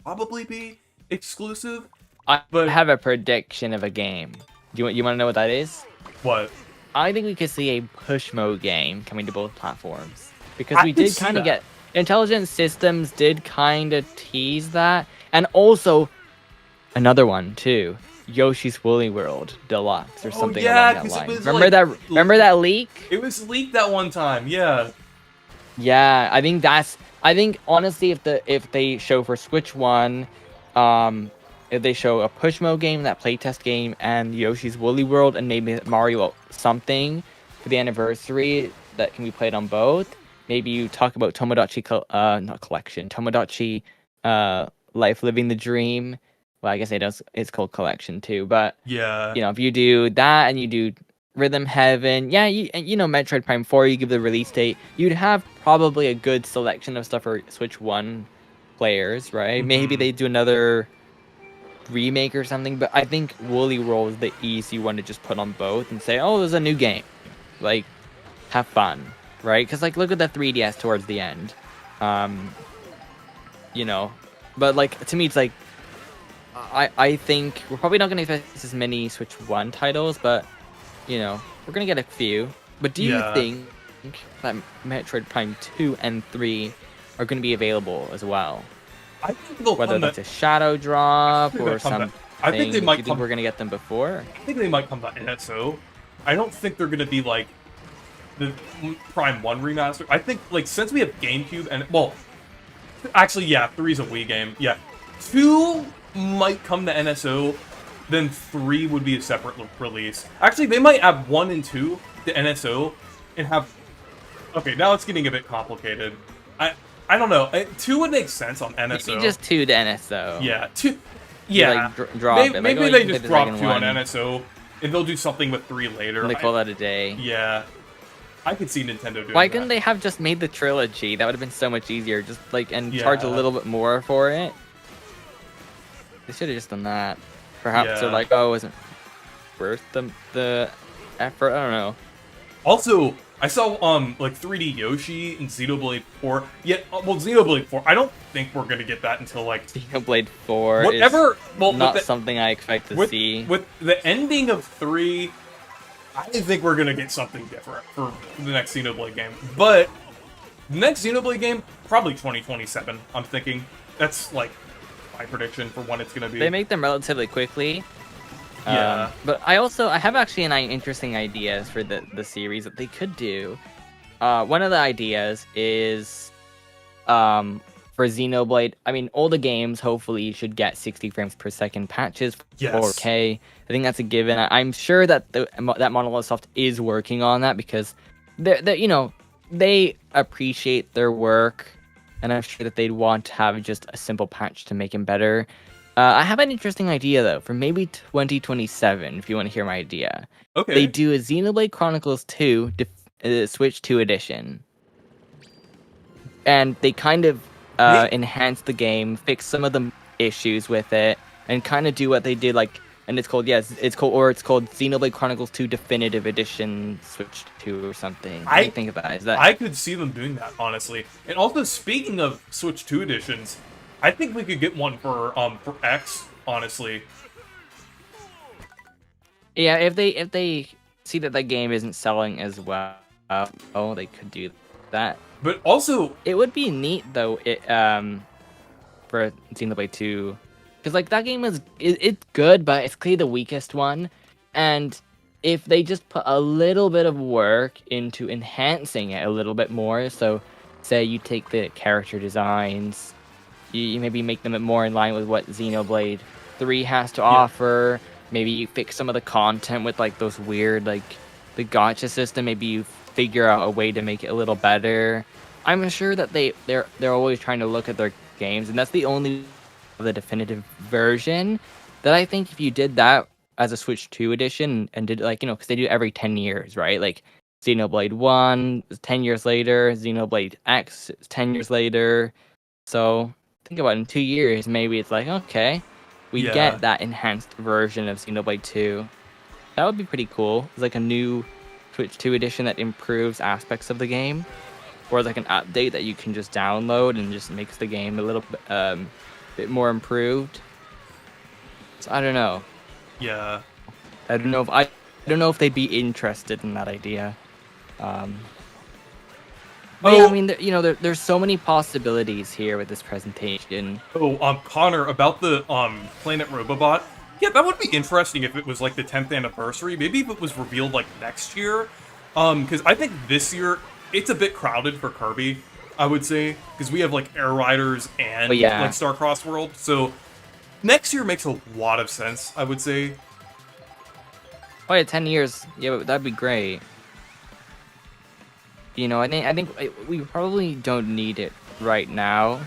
probably be exclusive. I have a prediction of a game. You want to know what that is? What? I think we could see a push mode game coming to both platforms because we did kind of get Intelligent Systems did kind of tease that, and also another one too. Yoshi's Woolly World Deluxe or something along that line. Remember that leak? It was leaked that one time, yeah. Yeah, I think honestly if they show for Switch 1, if they show a push mode game, that playtest game, and Yoshi's Woolly World, and maybe Mario something for the anniversary that can be played on both. Maybe you talk about Tomodachi Tomodachi Life Living the Dream. Well, I guess it's called Collection too, but yeah, if you do that and you do Rhythm Heaven, Metroid Prime 4, you give the release date, you'd have probably a good selection of stuff for Switch 1 players, right? Mm-hmm. Maybe they do another remake or something, but I think Woolly World is the easy one to just put on both and say, oh, there's a new game. Like, have fun, right? Because, like, look at the 3DS towards the end. But, like, to me, it's like, I think we're probably not going to get as many Switch 1 titles, but, we're going to get a few. But do you think that Metroid Prime 2 and 3 are going to be available as well? I think they'll whether that's a shadow drop or something. I think they might. Do you think we're going to get them before? I think they might come to NSO. I don't think they're going to be like the Prime 1 remaster. I think, like, since we have GameCube and, well, actually, yeah, 3's a Wii game. Yeah. 2 might come to NSO, then 3 would be a separate release. Actually, they might add 1 and 2 to NSO and have... Okay, now it's getting a bit complicated. I don't know. 2 would make sense on NSO. Maybe just 2 to NSO. Yeah, 2... Yeah. Like, drop it. Maybe they just drop 2 on NSO, and they'll do something with 3 later. And they call that a day. Yeah. I could see Nintendo doing Why couldn't they have just made the trilogy? That would have been so much easier. Just, like, and charge a little bit more for it. They should have just done that. Perhaps they're like, oh, it wasn't worth the effort. I don't know. Also, I saw like 3D Yoshi and Xenoblade 4. Yeah, well, Xenoblade 4. I don't think we're gonna get that until like Xenoblade 4. Whatever. Well, not something I expect to see. With the ending of 3, I think we're gonna get something different for the next Xenoblade game. But the next Xenoblade game, probably 2027. I'm thinking that's like my prediction for when it's gonna be. They make them relatively quickly. Yeah. But I have actually an interesting ideas for the series that they could do. One of the ideas is for Xenoblade. I mean, all the games hopefully should get 60 frames per second patches for 4K. I think that's a given. I'm sure that that Monolith Soft is working on that because they appreciate their work. And I'm sure that they'd want to have just a simple patch to make him better. I have an interesting idea, though, for maybe 2027, if you want to hear my idea. Okay. They do a Xenoblade Chronicles 2 Switch 2 edition. And they kind of enhance the game, fix some of the issues with it, and kind of do what they did, like... And it's called Xenoblade Chronicles 2 Definitive Edition Switch 2 or something. What do you think of that? I could see them doing that, honestly. And also, speaking of Switch 2 editions, I think we could get one for X, honestly. Yeah, if they see that the game isn't selling as well, they could do that. But also, it would be neat though. For Xenoblade 2, because like that game it's good, but it's clearly the weakest one, and if they just put a little bit of work into enhancing it a little bit more, so say you take the character designs, you maybe make them more in line with what Xenoblade 3 has to offer. Maybe you fix some of the content with like those weird like the gacha system. Maybe you figure out a way to make it a little better. I'm sure that they're always trying to look at their games, and that's the only the definitive version that I think if you did that as a Switch 2 edition and did like, because they do every 10 years, right? Like Xenoblade 1 is 10 years later, Xenoblade X is 10 years later. So think about it, in 2 years, maybe it's like, okay, we get that enhanced version of Xenoblade 2. That would be pretty cool. It's like a new Switch 2 edition that improves aspects of the game, or like an update that you can just download and just makes the game a little bit more improved. So I don't know. Yeah. I don't know if they'd be interested in that idea. But yeah, I mean, there's so many possibilities here with this presentation. Connor, about the Planet Robobot. Yeah, that would be interesting if it was like the 10th anniversary. Maybe if it was revealed like next year. Because I think this year it's a bit crowded for Kirby, I would say, because we have like Air Riders and like Starcross World. So next year makes a lot of sense, I would say. Oh yeah, 10 years. Yeah, that'd be great. I think we probably don't need it right now.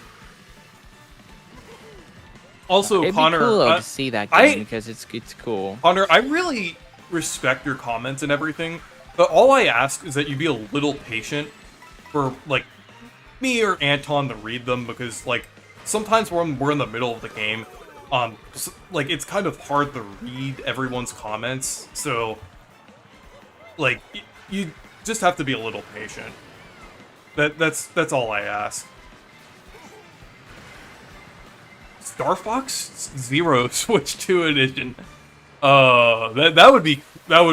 Also, it'd Connor, be cool though, to see that game because it's cool. Connor, I really respect your comments and everything, but all I ask is that you be a little patient for like me or Anton to read them, because like sometimes when we're in the middle of the game, like it's kind of hard to read everyone's comments. So like you just have to be a little patient. That's all I ask. Star Fox Zero Switch 2 edition. That would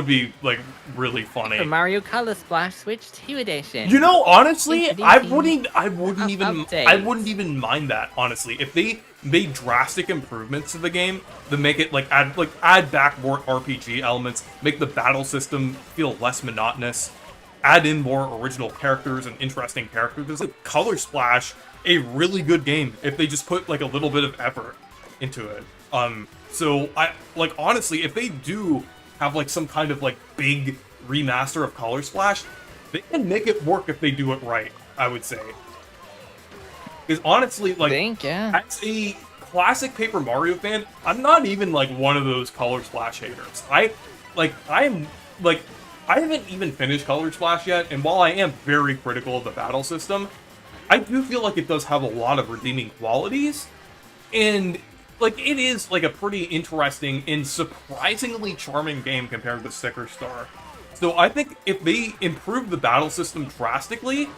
be like really funny. The Mario Color Splash Switch 2 edition. Honestly, I wouldn't even mind that, honestly. If they made drastic improvements to the game to make it add back more RPG elements, make the battle system feel less monotonous, add in more original characters and interesting characters. There's like Color Splash, a really good game if they just put like a little bit of effort into it. So I honestly, if they do have like some kind of like big remaster of Color Splash, they can make it work if they do it right, I would say. Because honestly, as a classic Paper Mario fan, I'm not even like one of those Color Splash haters. I haven't even finished Color Splash yet, and while I am very critical of the battle system, I do feel like it does have a lot of redeeming qualities, and like it is like a pretty interesting and surprisingly charming game compared to Sticker Star. So I think if they improve the battle system drastically,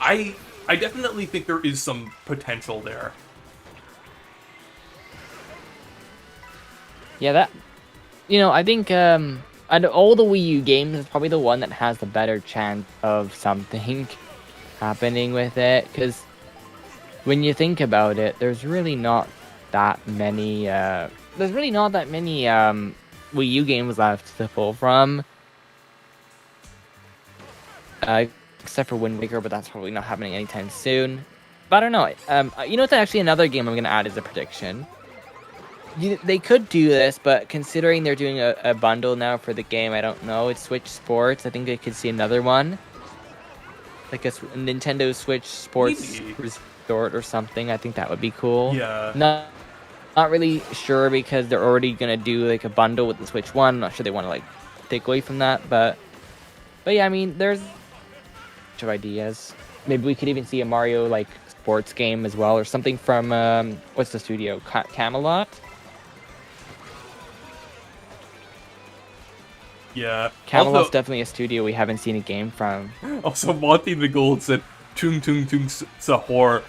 I definitely think there is some potential there. Yeah, I think out of all the Wii U games, it's probably the one that has the better chance of something happening with it, because when you think about it, there's really not that many Wii U games left to pull from, except for Wind Waker, but that's probably not happening anytime soon. But I don't know. It's actually another game I'm gonna add as a prediction. They could do this, but considering they're doing a bundle now for the game, I don't know. It's Switch Sports. I think I could see another one, like a Nintendo Switch Sports Resort or something. I think that would be cool. Yeah. Not really sure, because they're already gonna do like a bundle with the Switch One. I'm not sure they want to like take away from that, but yeah, I mean, there's a bunch of ideas. Maybe we could even see a Mario like sports game as well, or something from what's the studio? Camelot. Yeah. Camelot's definitely a studio we haven't seen a game from. Also, Monty the Gold said, Chung Tung Tung Sahor,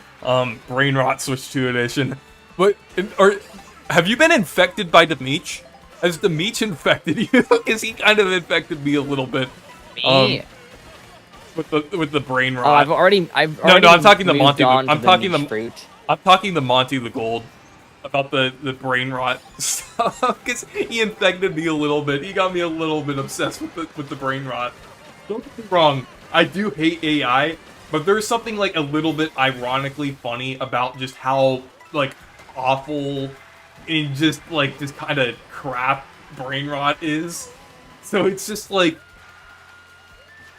Brain Rot Switch 2 edition. But, have you been infected by Demeech? Has Demeech infected you? Because he kind of infected me a little bit. Me? With the brain rot. Oh, I've already. No, I'm talking the Monty. I'm talking the fruit. I'm talking the Monty the Gold about the brain rot stuff because he infected me a little bit. He got me a little bit obsessed with the brain rot. Don't get me wrong, I do hate AI, but there's something like a little bit ironically funny about just how like awful and just kind of crap brain rot is. So it's just like.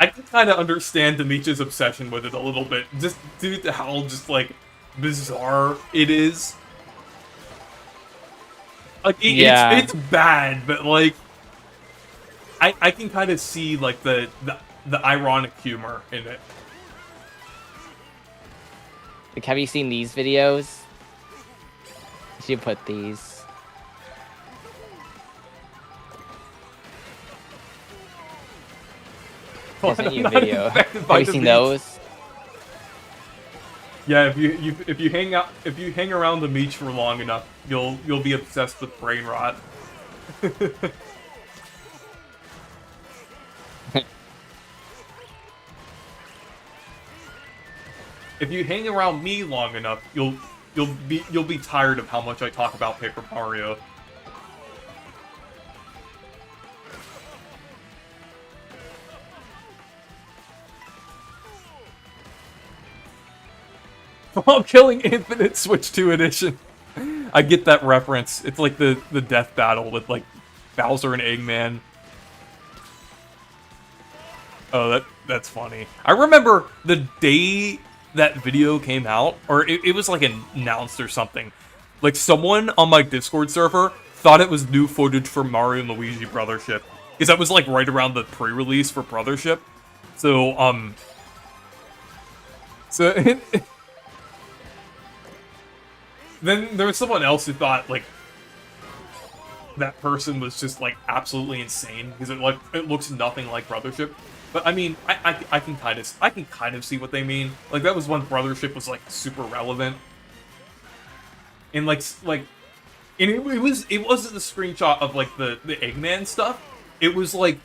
I can kind of understand Demeech's obsession with it a little bit, just due to how just like bizarre it is. Like it's bad, but like I can kind of see like the ironic humor in it. Like, have you seen these videos? You should put these. I sent you a video. Have you seen those? Yeah, if you hang around the beach for long enough, you'll be obsessed with brain rot. If you hang around me long enough, you'll be tired of how much I talk about Paper Mario. While killing Infinite Switch 2 edition. I get that reference. It's like the death battle with like Bowser and Eggman. Oh, that's funny. I remember the day that video came out, or it was like announced or something. Like someone on my Discord server thought it was new footage for Mario and Luigi Brothership. Because that was like right around the pre-release for Brothership. So, then there was someone else who thought, like, that person was just, like, absolutely insane, because it looks nothing like Brothership. But, I mean, I can kind of see what they mean. Like, that was when Brothership was, like, super relevant. And, and it wasn't the screenshot of, like, the Eggman stuff. It was, like,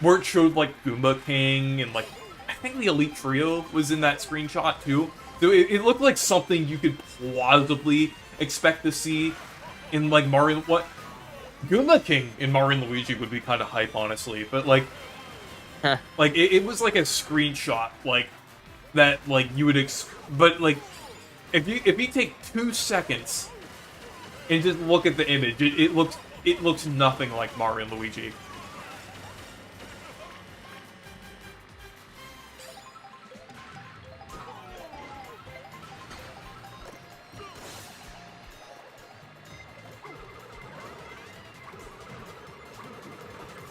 where it showed, like, Goomba King, and, like, I think the Elite Trio was in that screenshot, too. So it looked like something you could plausibly expect to see in, like, Mario... What? Goomba King in Mario and Luigi would be kind of hype, honestly. But, like... Like, it was, like, a screenshot, like, that, like, you would... But, like, if you take 2 seconds and just look at the image, it looks nothing like Mario and Luigi.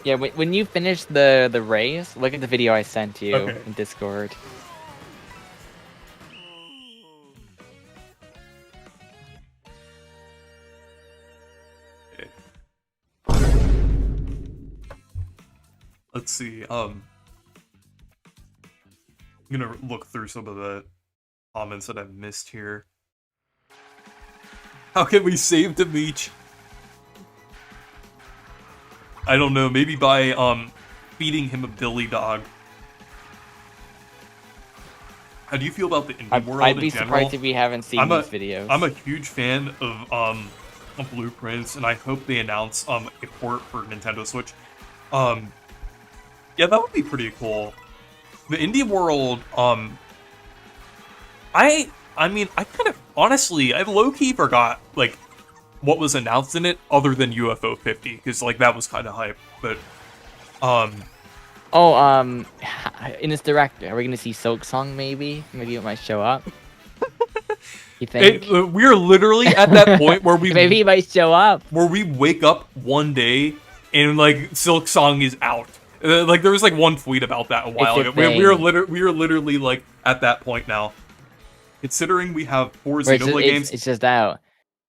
Yeah, when you finish the race, look at the video I sent you in Discord. Let's see, I'm gonna look through some of the comments that I've missed here. How can we save Demeech? I don't know, maybe by, feeding him a Billy Dog. How do you feel about the indie world I'd be in general? surprised if we haven't seen these videos. I'm a huge fan of Blueprints, and I hope they announce, a port for Nintendo Switch. Yeah, that would be pretty cool. The indie world, I mean, I kind of, honestly, I low-key forgot, like, what was announced in it, other than UFO 50, because, like, that was kind of hype, but, in this direct, are we gonna see Silk Song, maybe? Maybe it might show up? You think? We're literally at that point where we... Maybe it might show up! Where we wake up one day, and, like, Silk Song is out. Like, there was, like, one tweet about that a while ago. We are literally, like, at that point now. Considering we have 4 Xenoblade games... It's just out.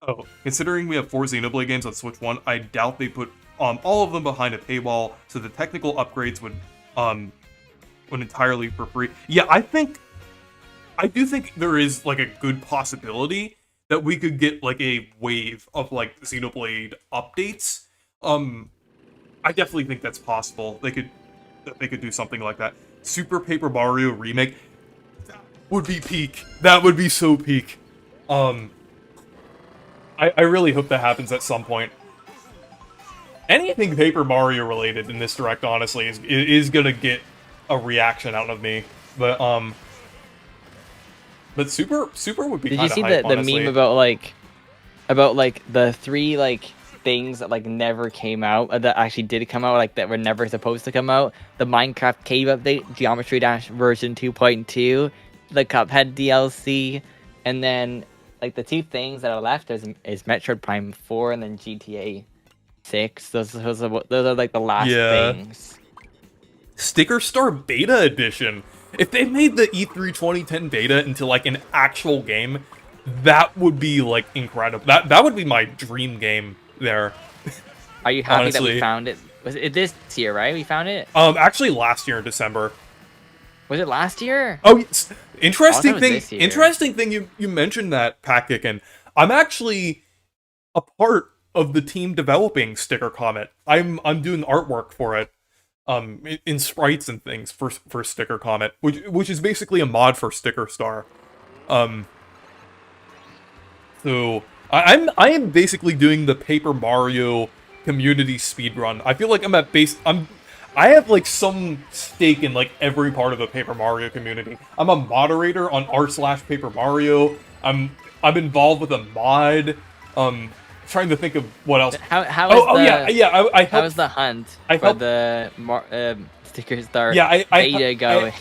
Oh, considering we have 4 Xenoblade games on Switch 1, I doubt they put all of them behind a paywall, so the technical upgrades would entirely for free. Yeah, I think I do think there is like a good possibility that we could get like a wave of like Xenoblade updates. I definitely think that's possible. They could do something like that. Super Paper Mario Remake, that would be peak. That would be so peak. I really hope that happens at some point. Anything Paper Mario related in this direct, honestly, is gonna get a reaction out of me. But Super would be. Did you see hype, the meme about like the 3 like things that like never came out that actually did come out, like that were never supposed to come out? The Minecraft Cave update, Geometry Dash version 2.2, the Cuphead DLC, and then like the 2 things that are left is Metroid Prime 4 and then GTA 6. Those are like the last things. Sticker Star Beta Edition. If they made the E3 2010 beta into like an actual game, that would be like incredible. That would be my dream game there. Are you happy honestly. that we found it? Was it this year, right? We found it? Actually last year in December. Was it last year? Oh, yes. Interesting thing. This year. Interesting thing you mentioned that, Patrick, and I'm actually a part of the team developing Sticker Comet. I'm doing artwork for it, in sprites and things for Sticker Comet, which is basically a mod for Sticker Star. So I am basically doing the Paper Mario community speedrun. I feel like I have like some stake in like every part of the Paper Mario community. I'm a moderator on r/Paper Mario. I'm involved with a mod. Trying to think of what else. How how was the hunt I for helped, the Sticker Star? Yeah, beta going?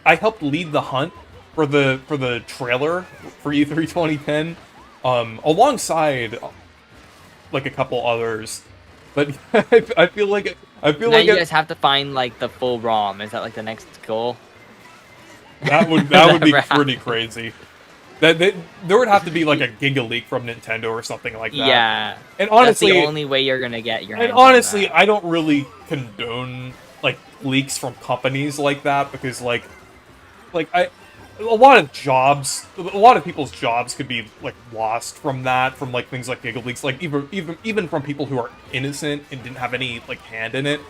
I helped lead the hunt for the trailer for E3 2010, alongside like a couple others. But I feel like now you guys have to find like the full ROM. Is that like the next goal? That would be pretty crazy. There would have to be like a Giga Leak from Nintendo or something like that. Yeah, and honestly, that's the only way you're gonna get your. And honestly, I don't really condone like leaks from companies like that, because a lot of people's jobs could be like lost from that, from like things like Giga Leaks, like even from people who are innocent and didn't have any like hand in it.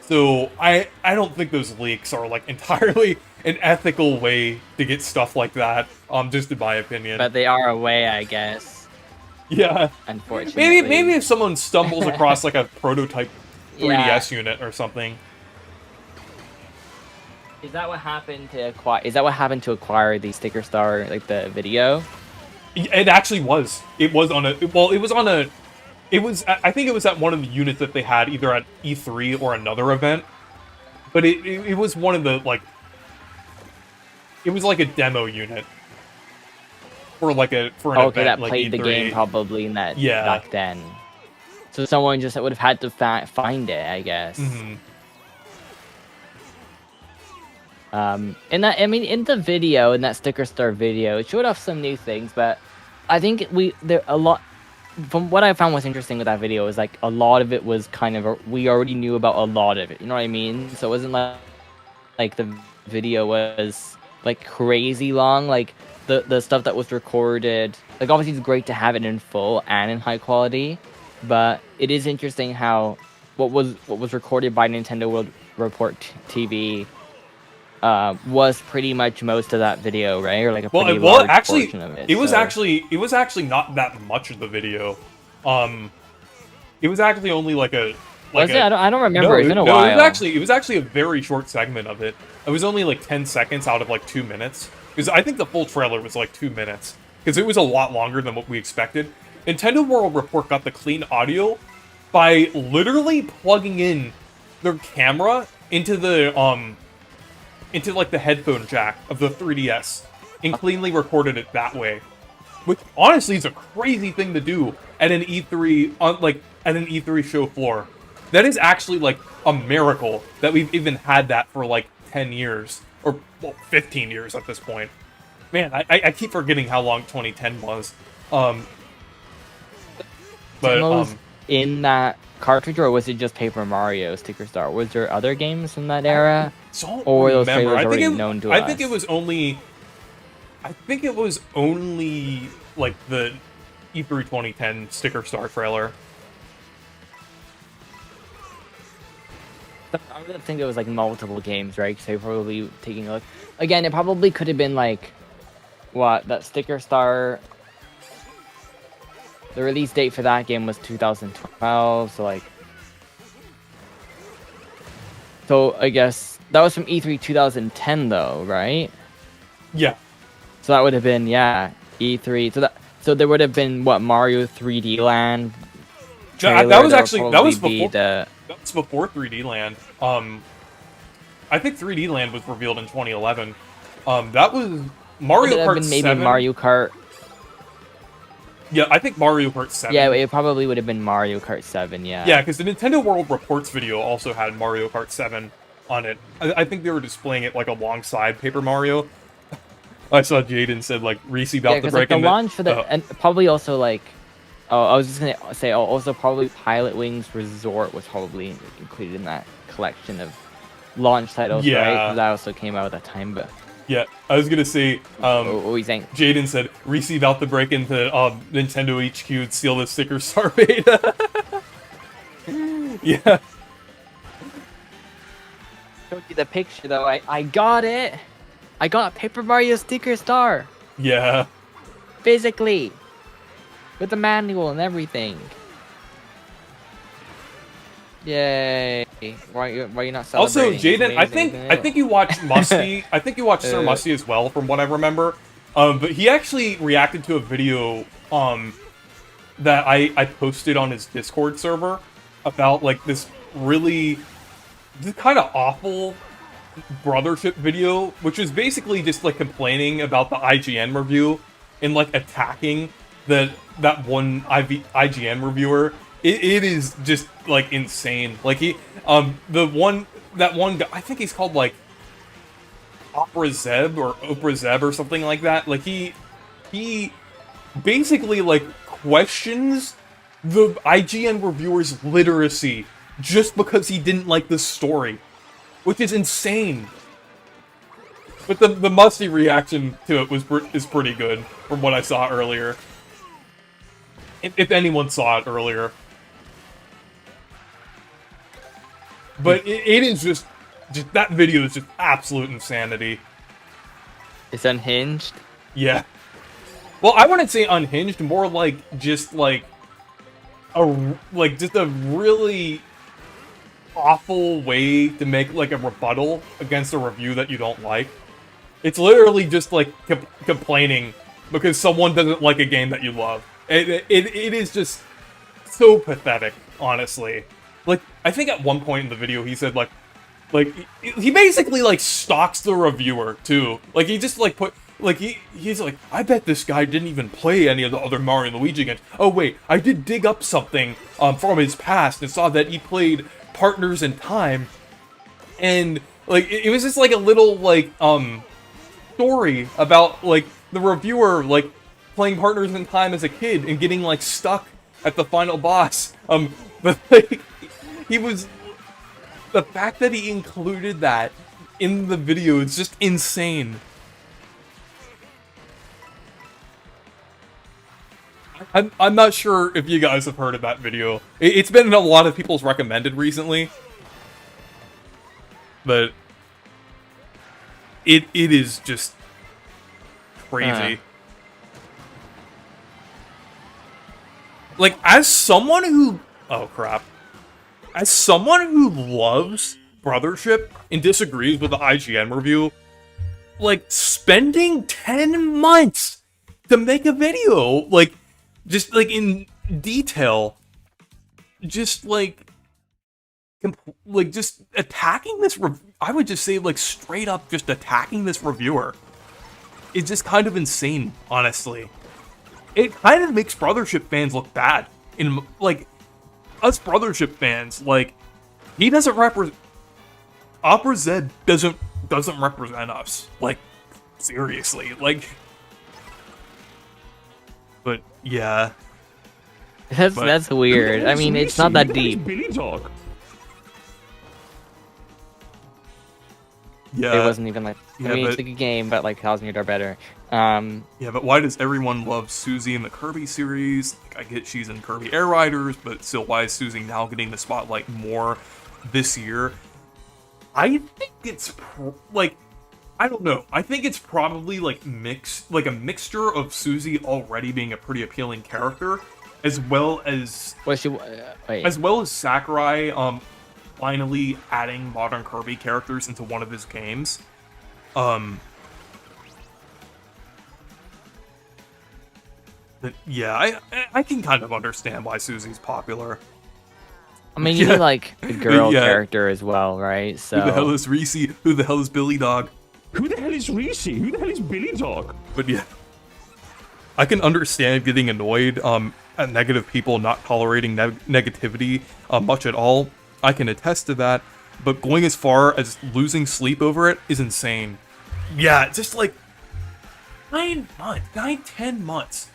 So I don't think those leaks are like entirely an ethical way to get stuff like that. Just in my opinion. But they are a way, I guess. Yeah. Unfortunately. Maybe if someone stumbles across like a prototype 3DS unit or something. Is that what happened to acquire? Is that what happened to acquire the Sticker Star, like the video? It actually was. It was on a. Well, it was on a. It was. I think it was at one of the units that they had, either at E3 or another event. But it was one of the like. It was like a demo unit. For an event that like played E3. the game probably in that Yeah. back then. So someone just would have had to find it, I guess. Mm-hmm. In the video, in that Sticker Star video, it showed off some new things, but I think from what I found was interesting with that video is like a lot of it was kind of we already knew about a lot of it. You know what I mean? So it wasn't like the video was like crazy long. Like the stuff that was recorded, like obviously it's great to have it in full and in high quality, but it is interesting how what was recorded by Nintendo World Report TV was pretty much most of that video, right? Or like a pretty large portion of it. It was actually not that much of the video. It was actually only like a. Was it? I don't remember. No, it's been a while. It was actually a very short segment of it. It was only like 10 seconds out of like 2 minutes. Because I think the full trailer was like 2 minutes. Because it was a lot longer than what we expected. Nintendo World Report got the clean audio by literally plugging in their camera into the like the headphone jack of the 3DS and cleanly recorded it that way. Which honestly is a crazy thing to do at an E3 at an E3 show floor. That is actually like a miracle that we've even had that for like 10 years or 15 years at this point. Man, I keep forgetting how long 2010 was. In that cartridge, or was it just Paper Mario Sticker Star? Was there other games in that era? Don't or were those remember. trailers already known to us? I think it was only I think it was only like the E3 2010 sticker star trailer. I would think it was like multiple games, right? So probably taking a look. Again, it probably could have been like, what, that sticker star. The release date for that game was 2012, so like. So I guess that was from E3 2010 though, right? Yeah. So that would have been, yeah, E3. So there would have been what, Mario 3D Land. That was actually that was before. That's before 3D Land. I think 3D Land was revealed in 2011. That was Mario Kart 7. Maybe Mario Kart. Yeah, I think Mario Kart 7. Yeah, it probably would have been Mario Kart 7. Yeah. Yeah, because the Nintendo World Reports video also had Mario Kart 7 on it. I think they were displaying it like alongside Paper Mario. I saw Jaden said like Reese about to break the launch for the and probably also like. Oh, I was just gonna say. Oh, also probably Pilot Wings Resort was probably included in that collection of launch titles, right? 'Cause that also came out at that time, but. Yeah, I was gonna say. What were you saying? Jaden said Reese about to break into Nintendo HQ and steal the sticker star beta. Yeah. Showed you the picture though. I got it. I got Paper Mario sticker star. Yeah. Physically. With the manual and everything. Yay! Why are you not celebrating? Also, Jaden, I think you watched Musty. I think you watched Sir Musty as well, from what I remember. But he actually reacted to a video that I posted on his Discord server about like this kind of awful brothership video, which is basically just like complaining about the IGN review and like attacking that one IGN reviewer. It is just like insane. Like that one guy, I think he's called like Opera Zeb or Oprah Zeb or something like that. Like he basically like questions the IGN reviewer's literacy just because he didn't like the story, which is insane. But the Musty reaction to it is pretty good from what I saw earlier. If anyone saw it earlier. But it is just that video is just absolute insanity. It's unhinged? Yeah. Well, I wouldn't say unhinged, more like just like a really awful way to make like a rebuttal against a review that you don't like. It's literally just like complaining because someone doesn't like a game that you love. It is just so pathetic, honestly. Like, I think at one point in the video he said like he basically like stalks the reviewer too. Like he just like he's like, I bet this guy didn't even play any of the other Mario and Luigi games. Oh wait, I did dig up something from his past and saw that he played Partners in Time, and like it was just like a little like story about like the reviewer like playing Partners in Time as a kid and getting like stuck at the final boss. But like the fact that he included that in the video is just insane. I'm not sure if you guys have heard of that video. It's been in a lot of people's recommended recently. But it is just crazy. Like, as someone who... Oh, crap. As someone who loves Brothership and disagrees with the IGN review, like, spending 10 months to make a video, like, just, like, in detail, just, like, just attacking this... I would just say, like, straight up just attacking this reviewer. It's just kind of insane, honestly. It kind of makes Brothership fans look bad. In, like, us Brothership fans, like, he doesn't represent... Opera Zed doesn't represent us. Like, seriously, like... But, yeah. That's weird. I mean, it's not that deep. Yeah. It wasn't even like... I mean, it's a good game, but, like, 1,000 Years are better. Yeah, but why does everyone love Susie in the Kirby series? Like, I get she's in Kirby Air Riders, but still, why is Susie now getting the spotlight more this year? I think it's I don't know. I think it's probably like a mixture of Susie already being a pretty appealing character, as well as as well as Sakurai finally adding modern Kirby characters into one of his games. But yeah, I can kind of understand why Susie's popular. I mean, you need like a girl character as well, right? So who the hell is Reese? Who the hell is Billy Dog? Who the hell is Reese? Who the hell is Billy Dog? But yeah, I can understand getting annoyed at negative people not tolerating negativity much at all. I can attest to that. But going as far as losing sleep over it is insane. Yeah, just like 10 months.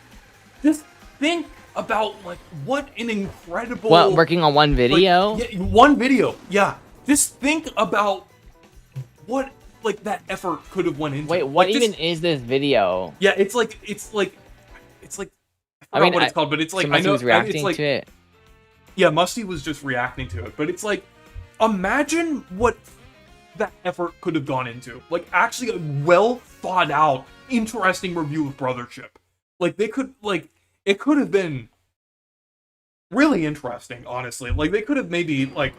Just think about like what an incredible. What, working on one video? Like, yeah, one video. Yeah, just think about what like that effort could have went into. Wait, what even is this video? Yeah, it's like I mean, what it's called, but it's like I know was reacting to it. Yeah, Musty was just reacting to it, but it's like, imagine what that effort could have gone into. Like, actually a well thought out, interesting review of Brothership. Like, it could have been really interesting, honestly. Like, they could have maybe, like,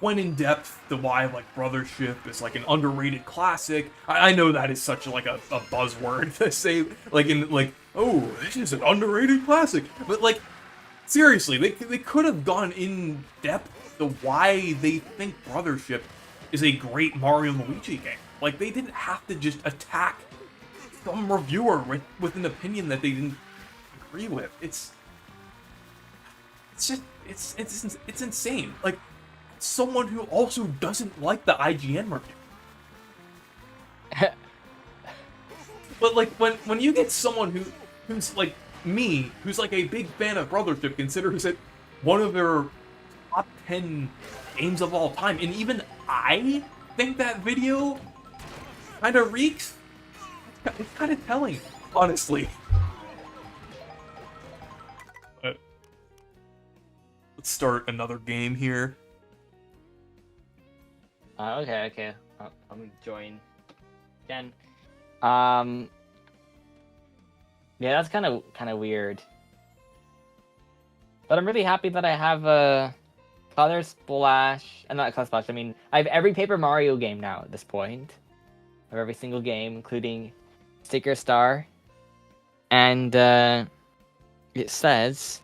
went in depth to why, like, Brothership is, like, an underrated classic. I know that is such, like, a buzzword to say, like, in, like, oh, this is an underrated classic. But, like, seriously, they could have gone in depth to why they think Brothership is a great Mario and Luigi game. Like, they didn't have to just attack some reviewer with an opinion that they didn't agree with. It's insane. Like, someone who also doesn't like the IGN review. But like when you get someone who's like me, who's like a big fan of Brothership, considers it one of their top 10 games of all time, and even I think that video kind of reeks. It's kind of telling, honestly. But let's start another game here. Okay. I'm gonna join again. Yeah, that's kind of weird. But I'm really happy that I have a Color Splash, and not Color Splash. I mean, I have every Paper Mario game now at this point. I have every single game, including Sticker Star, and it says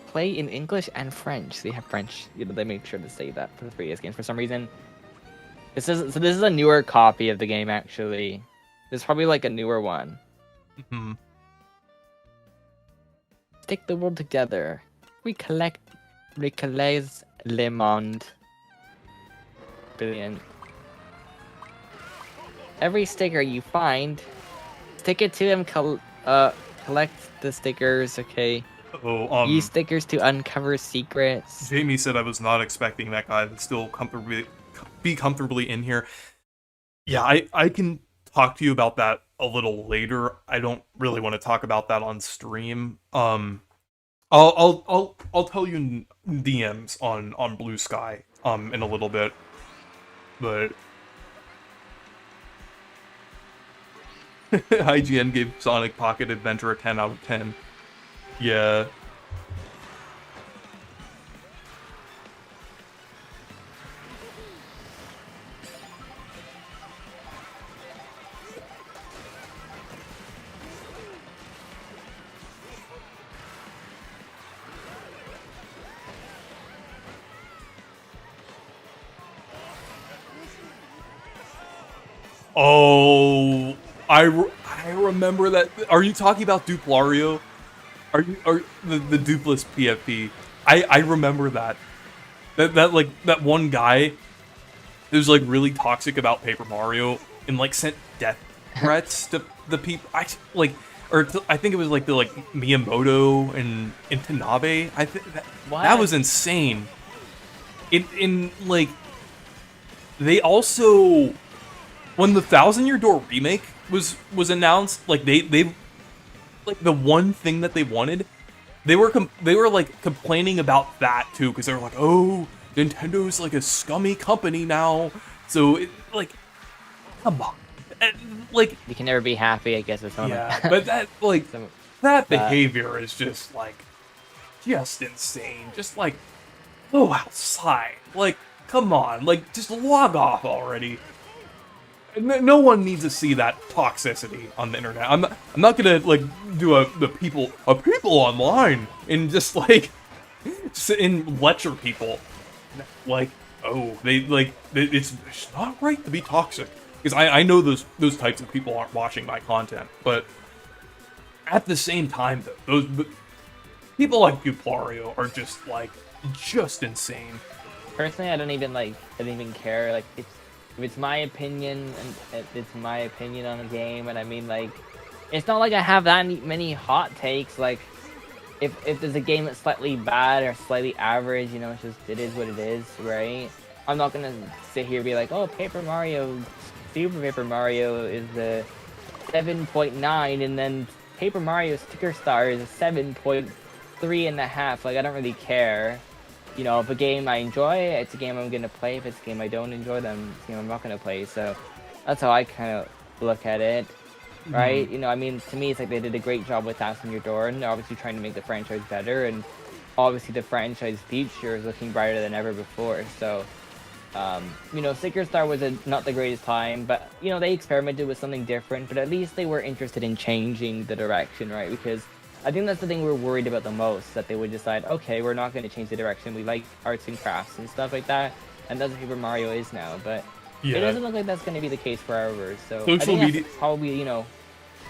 play in English and French. They have French. You know, they make sure to say that for the previous games for some reason. This is a newer copy of the game, actually. This is probably like a newer one. Mm-hmm. Stick the world together. Recollect le monde. Brilliant. Every sticker you find, stick it to him. Collect the stickers. Okay. Oh, use stickers to uncover secrets. Jamie said I was not expecting that guy to still be comfortably in here. Yeah, I can talk to you about that a little later. I don't really want to talk about that on stream. I'll tell you DMs on Blue Sky in a little bit, but IGN gave Sonic Pocket Adventure a 10 out of 10. Yeah. Oh, I remember that. Are you talking about Duplario? Are the Dupless PFP? I remember that. That one guy who's like really toxic about Paper Mario and like sent death threats to the people. I think it was like the Miyamoto and Tanabe. I think that was insane. In like they also when the Thousand Year Door remake was announced, like they like the one thing that they wanted, they were like complaining about that too, because they were like, oh, Nintendo's like a scummy company now, so like, come on, like You can never be happy, I guess. With something yeah, like that. but that like So, that behavior is just like just insane. Just like go outside, like come on, like just log off already. No one needs to see that toxicity on the internet. I'm not gonna like do a people online and just like sit and lecture people like, oh, they like it's not right to be toxic, because I know those types of people aren't watching my content, but at the same time though, those people like Duplario are just insane. personally, I don't even care. Like, if it's my opinion, and it's my opinion on the game, and I mean, like, it's not like I have that many hot takes. Like, if there's a game that's slightly bad or slightly average, you know, it is what it is, right? I'm not gonna sit here and be like, oh, Super Paper Mario is a 7.9, and then Paper Mario Sticker Star is a 7.3.5. Like, I don't really care. You know, if a game I enjoy, it's a game I'm gonna play. If it's a game I don't enjoy, then it's a game I'm not gonna play. So that's how I kind of look at it, right? You know, I mean, to me, it's like they did a great job with Thousand Year Door, and they're obviously trying to make the franchise better, and obviously the franchise future is looking brighter than ever before. So, you know, Sticker Star was not the greatest time, but, you know, they experimented with something different, but at least they were interested in changing the direction, right? Because I think that's the thing we're worried about the most, that they would decide, okay, we're not going to change the direction. We like arts and crafts and stuff like that, and that's what Paper Mario is now. But Yeah. it doesn't look like that's going to be the case forever. So I Social think media- that's probably, you know,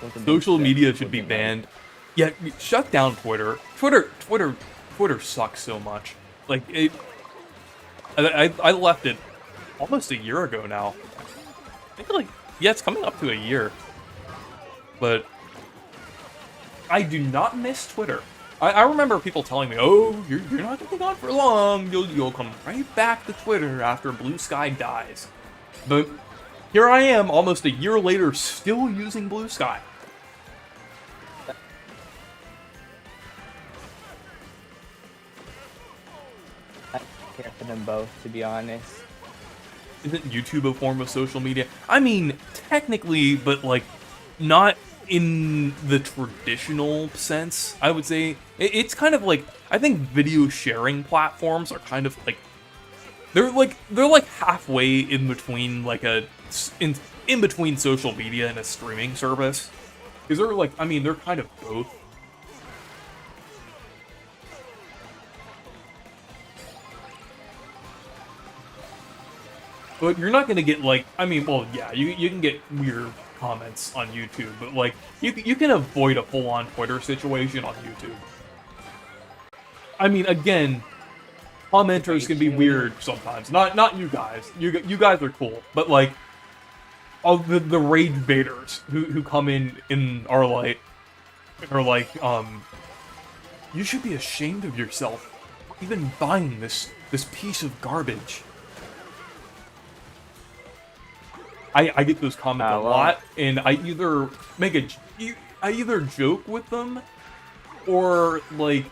what the Social big- media what should the be big- banned. Yeah, shut down Twitter. Twitter sucks so much. Like it. I left it almost a year ago now. I think like, yeah, it's coming up to a year. But I do not miss Twitter. I remember people telling me, "Oh, you're not gonna be gone for long. You'll come right back to Twitter after Blue Sky dies." But here I am, almost a year later, still using Blue Sky. I care for them both, to be honest. Isn't YouTube a form of social media? I mean, technically, but like, not in the traditional sense, I would say. It's kind of like, I think video sharing platforms are kind of like, they're like halfway in between like in between social media and a streaming service. Because they're like, I mean, they're kind of both. But you're not gonna get like, I mean, well, yeah, you can get weird comments on YouTube, but like, you can avoid a full-on Twitter situation on YouTube. I mean, again, commenters can be weird sometimes. Not you guys. You guys are cool, but like, all the rage baiters who come in are like, you should be ashamed of yourself, even buying this piece of garbage. I get those comments a lot, and I either either joke with them, or like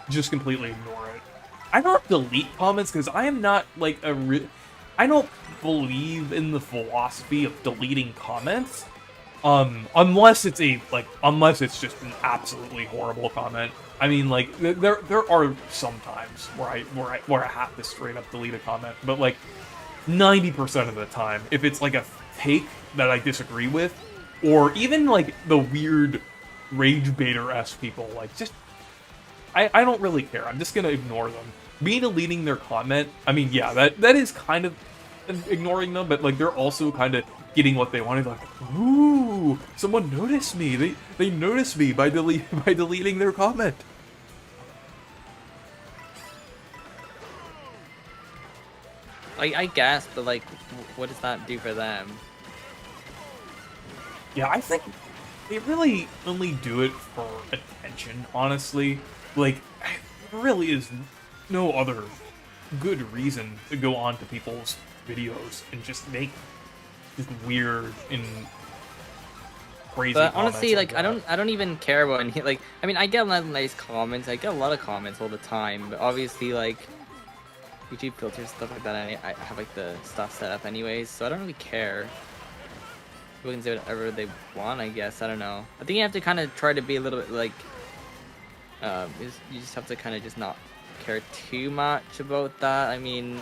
just completely ignore it. I don't delete comments because I am not like I don't believe in the philosophy of deleting comments, unless it's unless it's just an absolutely horrible comment. I mean, like there are some times where I have to straight up delete a comment, but like 90% of the time, if it's like a take that I disagree with, or even like the weird rage baiter-esque people, like just I don't really care. I'm just gonna ignore them. Me deleting their comment, I mean, yeah, that is kind of ignoring them, but like they're also kind of getting what they wanted. Like, ooh, someone noticed me. They noticed me by deleting their comment. I guess, but like, what does that do for them? Yeah, I think they really only do it for attention, honestly. Like, there really is no other good reason to go on to people's videos and just make just weird and crazy. But honestly, comments like I don't even care about any, like, I mean, I get a lot of nice comments. I get a lot of comments all the time, but obviously, like, YouTube filters, stuff like that, I have like the stuff set up anyways, so I don't really care. People can say whatever they want, I guess. I don't know. I think you have to kind of try to be a little bit like, you just have to kind of just not care too much about that. I mean,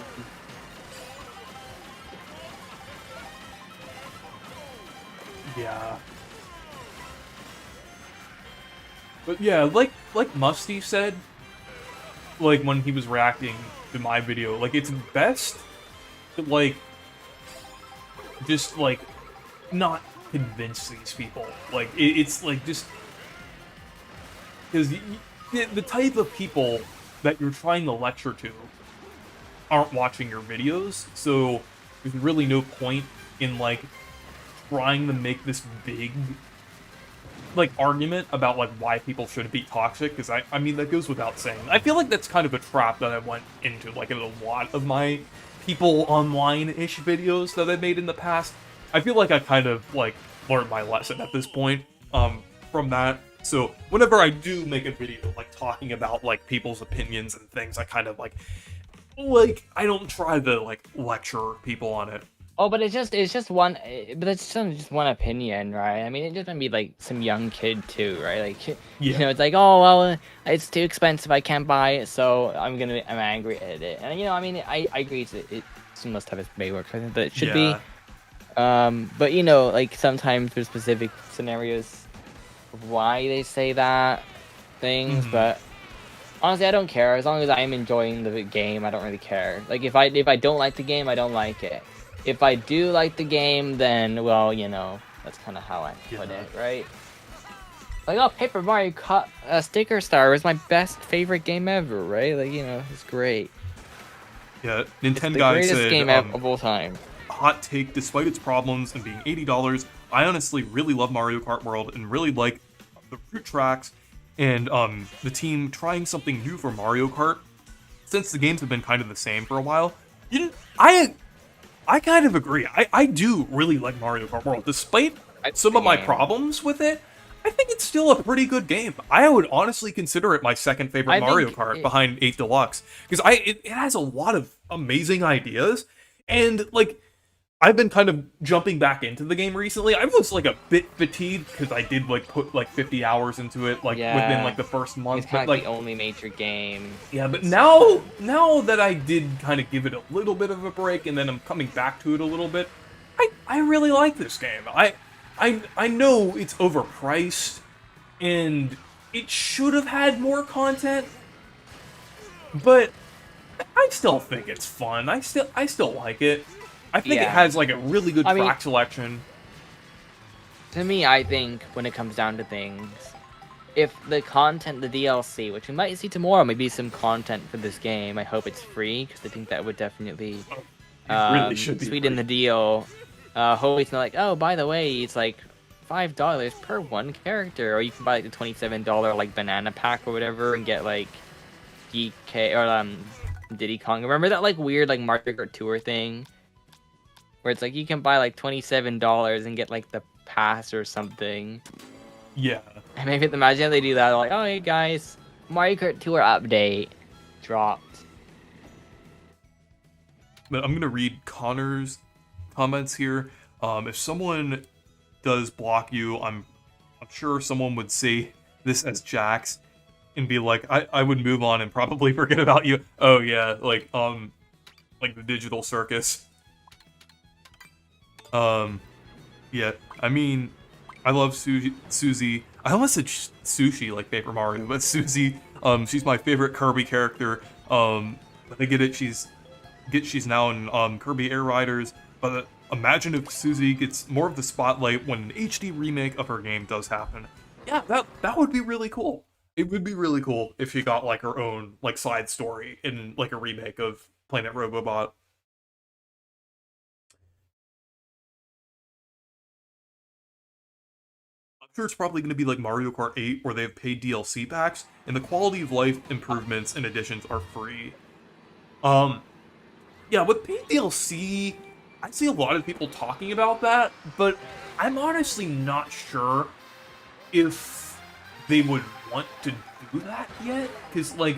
yeah. But yeah, like Musty said, like when he was reacting to my video, like it's best to like just like not convince these people. Like it's like just because the type of people that you're trying to lecture to aren't watching your videos, so there's really no point in like trying to make this big like argument about like why people shouldn't be toxic, because I mean that goes without saying. I feel like that's kind of a trap that I went into like in a lot of my people online-ish videos that I made in the past. I feel like I kind of like learned my lesson at this point from that. So whenever I do make a video like talking about like people's opinions and things, I kind of like I don't try to like lecture people on it. oh, but it's just one, but it's just one opinion, right? I mean, it just might be like some young kid too, right? Like, you know, it's like, oh well, it's too expensive, I can't buy it, so I'm angry at it. And you know, I mean, I agree, it must have its work, I think that it should be. But you know, like sometimes there's specific scenarios of why they say that things, but honestly, I don't care. As long as I'm enjoying the game, I don't really care. Like if I don't like the game, I don't like it. If I do like the game, then, well, you know, that's kind of how I put it, right? Like, oh, Paper Mario Sticker Star was my favorite game ever, right? Like, you know, it's great. Yeah, It's Nintendo the guy greatest said, game of all time. hot take, despite its problems and being $80, I honestly really love Mario Kart World and really like the route tracks and the team trying something new for Mario Kart. Since the games have been kind of the same for a while, I kind of agree. I do really like Mario Kart World. Despite some of my problems with it, I think it's still a pretty good game. I would honestly consider it my second favorite Mario Kart behind 8 Deluxe. Because it has a lot of amazing ideas. And, like, I've been kind of jumping back into the game recently. I was, like, a bit fatigued because I did, like, put, like, 50 hours into it, like, within, like, the first month. It's kind of like the only major game. Yeah, but now that I did kind of give it a little bit of a break, and then I'm coming back to it a little bit, I really like this game. I know it's overpriced, and it should have had more content, but I still think it's fun. I still like it. I think it has like a really good track selection. To me, I think when it comes down to things, if the content, the DLC, which we might see tomorrow, maybe some content for this game, I hope it's free, because I think that would definitely really should be sweeten the deal. Hopefully it's not like, oh, by the way, it's like $5 per one character, or you can buy like the $27 like banana pack or whatever and get like DK or Diddy Kong. Remember that like weird like Mario Kart Tour thing? Where it's like you can buy like $27 and get like the pass or something. Yeah. And maybe imagine if they do that, like, oh hey guys, Mario Kart Tour update dropped. But I'm gonna read Connor's comments here. If someone does block you, I'm sure someone would say this as Jax and be like, I would move on and probably forget about you. Oh yeah, like the digital circus. Yeah, I mean, I love Susie. I almost said sushi like Paper Mario, but Susie, she's my favorite Kirby character. I get it, she's now in Kirby Air Riders, but imagine if Susie gets more of the spotlight when an HD remake of her game does happen. Yeah, that would be really cool. It would be really cool if she got like her own like side story in like a remake of Planet Robobot. I'm sure it's probably going to be like Mario Kart 8 where they have paid DLC packs and the quality of life improvements and additions are free. Yeah, with paid DLC, I see a lot of people talking about that, but I'm honestly not sure if they would want to do that yet, because, like,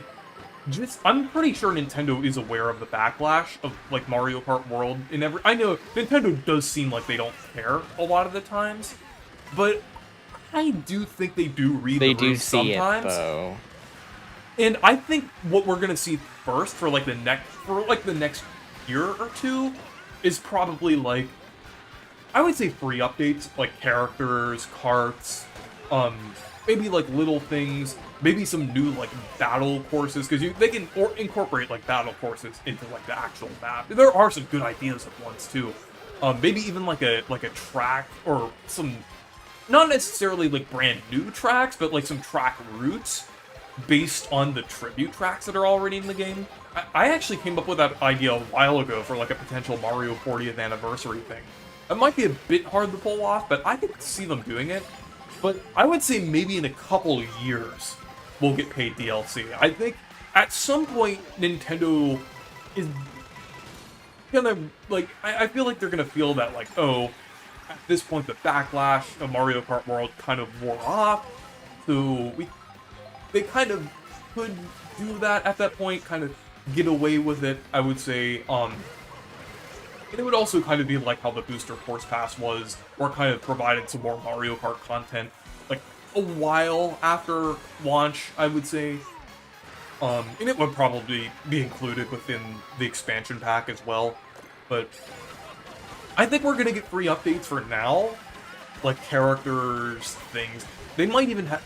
I'm pretty sure Nintendo is aware of the backlash of, like, Mario Kart World and I know Nintendo does seem like they don't care a lot of the times, but I do think they do read the room sometimes. It, though. And I think what we're gonna see first for the next year or two is probably, like, I would say free updates, like characters, carts, maybe like little things, maybe some new like battle courses, because they can incorporate like battle courses into like the actual map. There are some good ideas at once too. Maybe even like a track or some, not necessarily like brand new tracks, but like some track routes based on the tribute tracks that are already in the game. I actually came up with that idea a while ago for like a potential Mario 40th anniversary thing. It might be a bit hard to pull off, but I could see them doing it. But I would say maybe in a couple of years, we'll get paid DLC. I think at some point, Nintendo is gonna, like, I feel like they're gonna feel that, like, oh, at this point, the backlash of Mario Kart World kind of wore off, so they kind of could do that at that point, kind of get away with it, I would say. It would also kind of be like how the Booster Course Pass was, or kind of provided some more Mario Kart content, like, a while after launch, I would say. And it would probably be included within the expansion pack as well. But I think we're gonna get free updates for now, like characters, things. They might even have...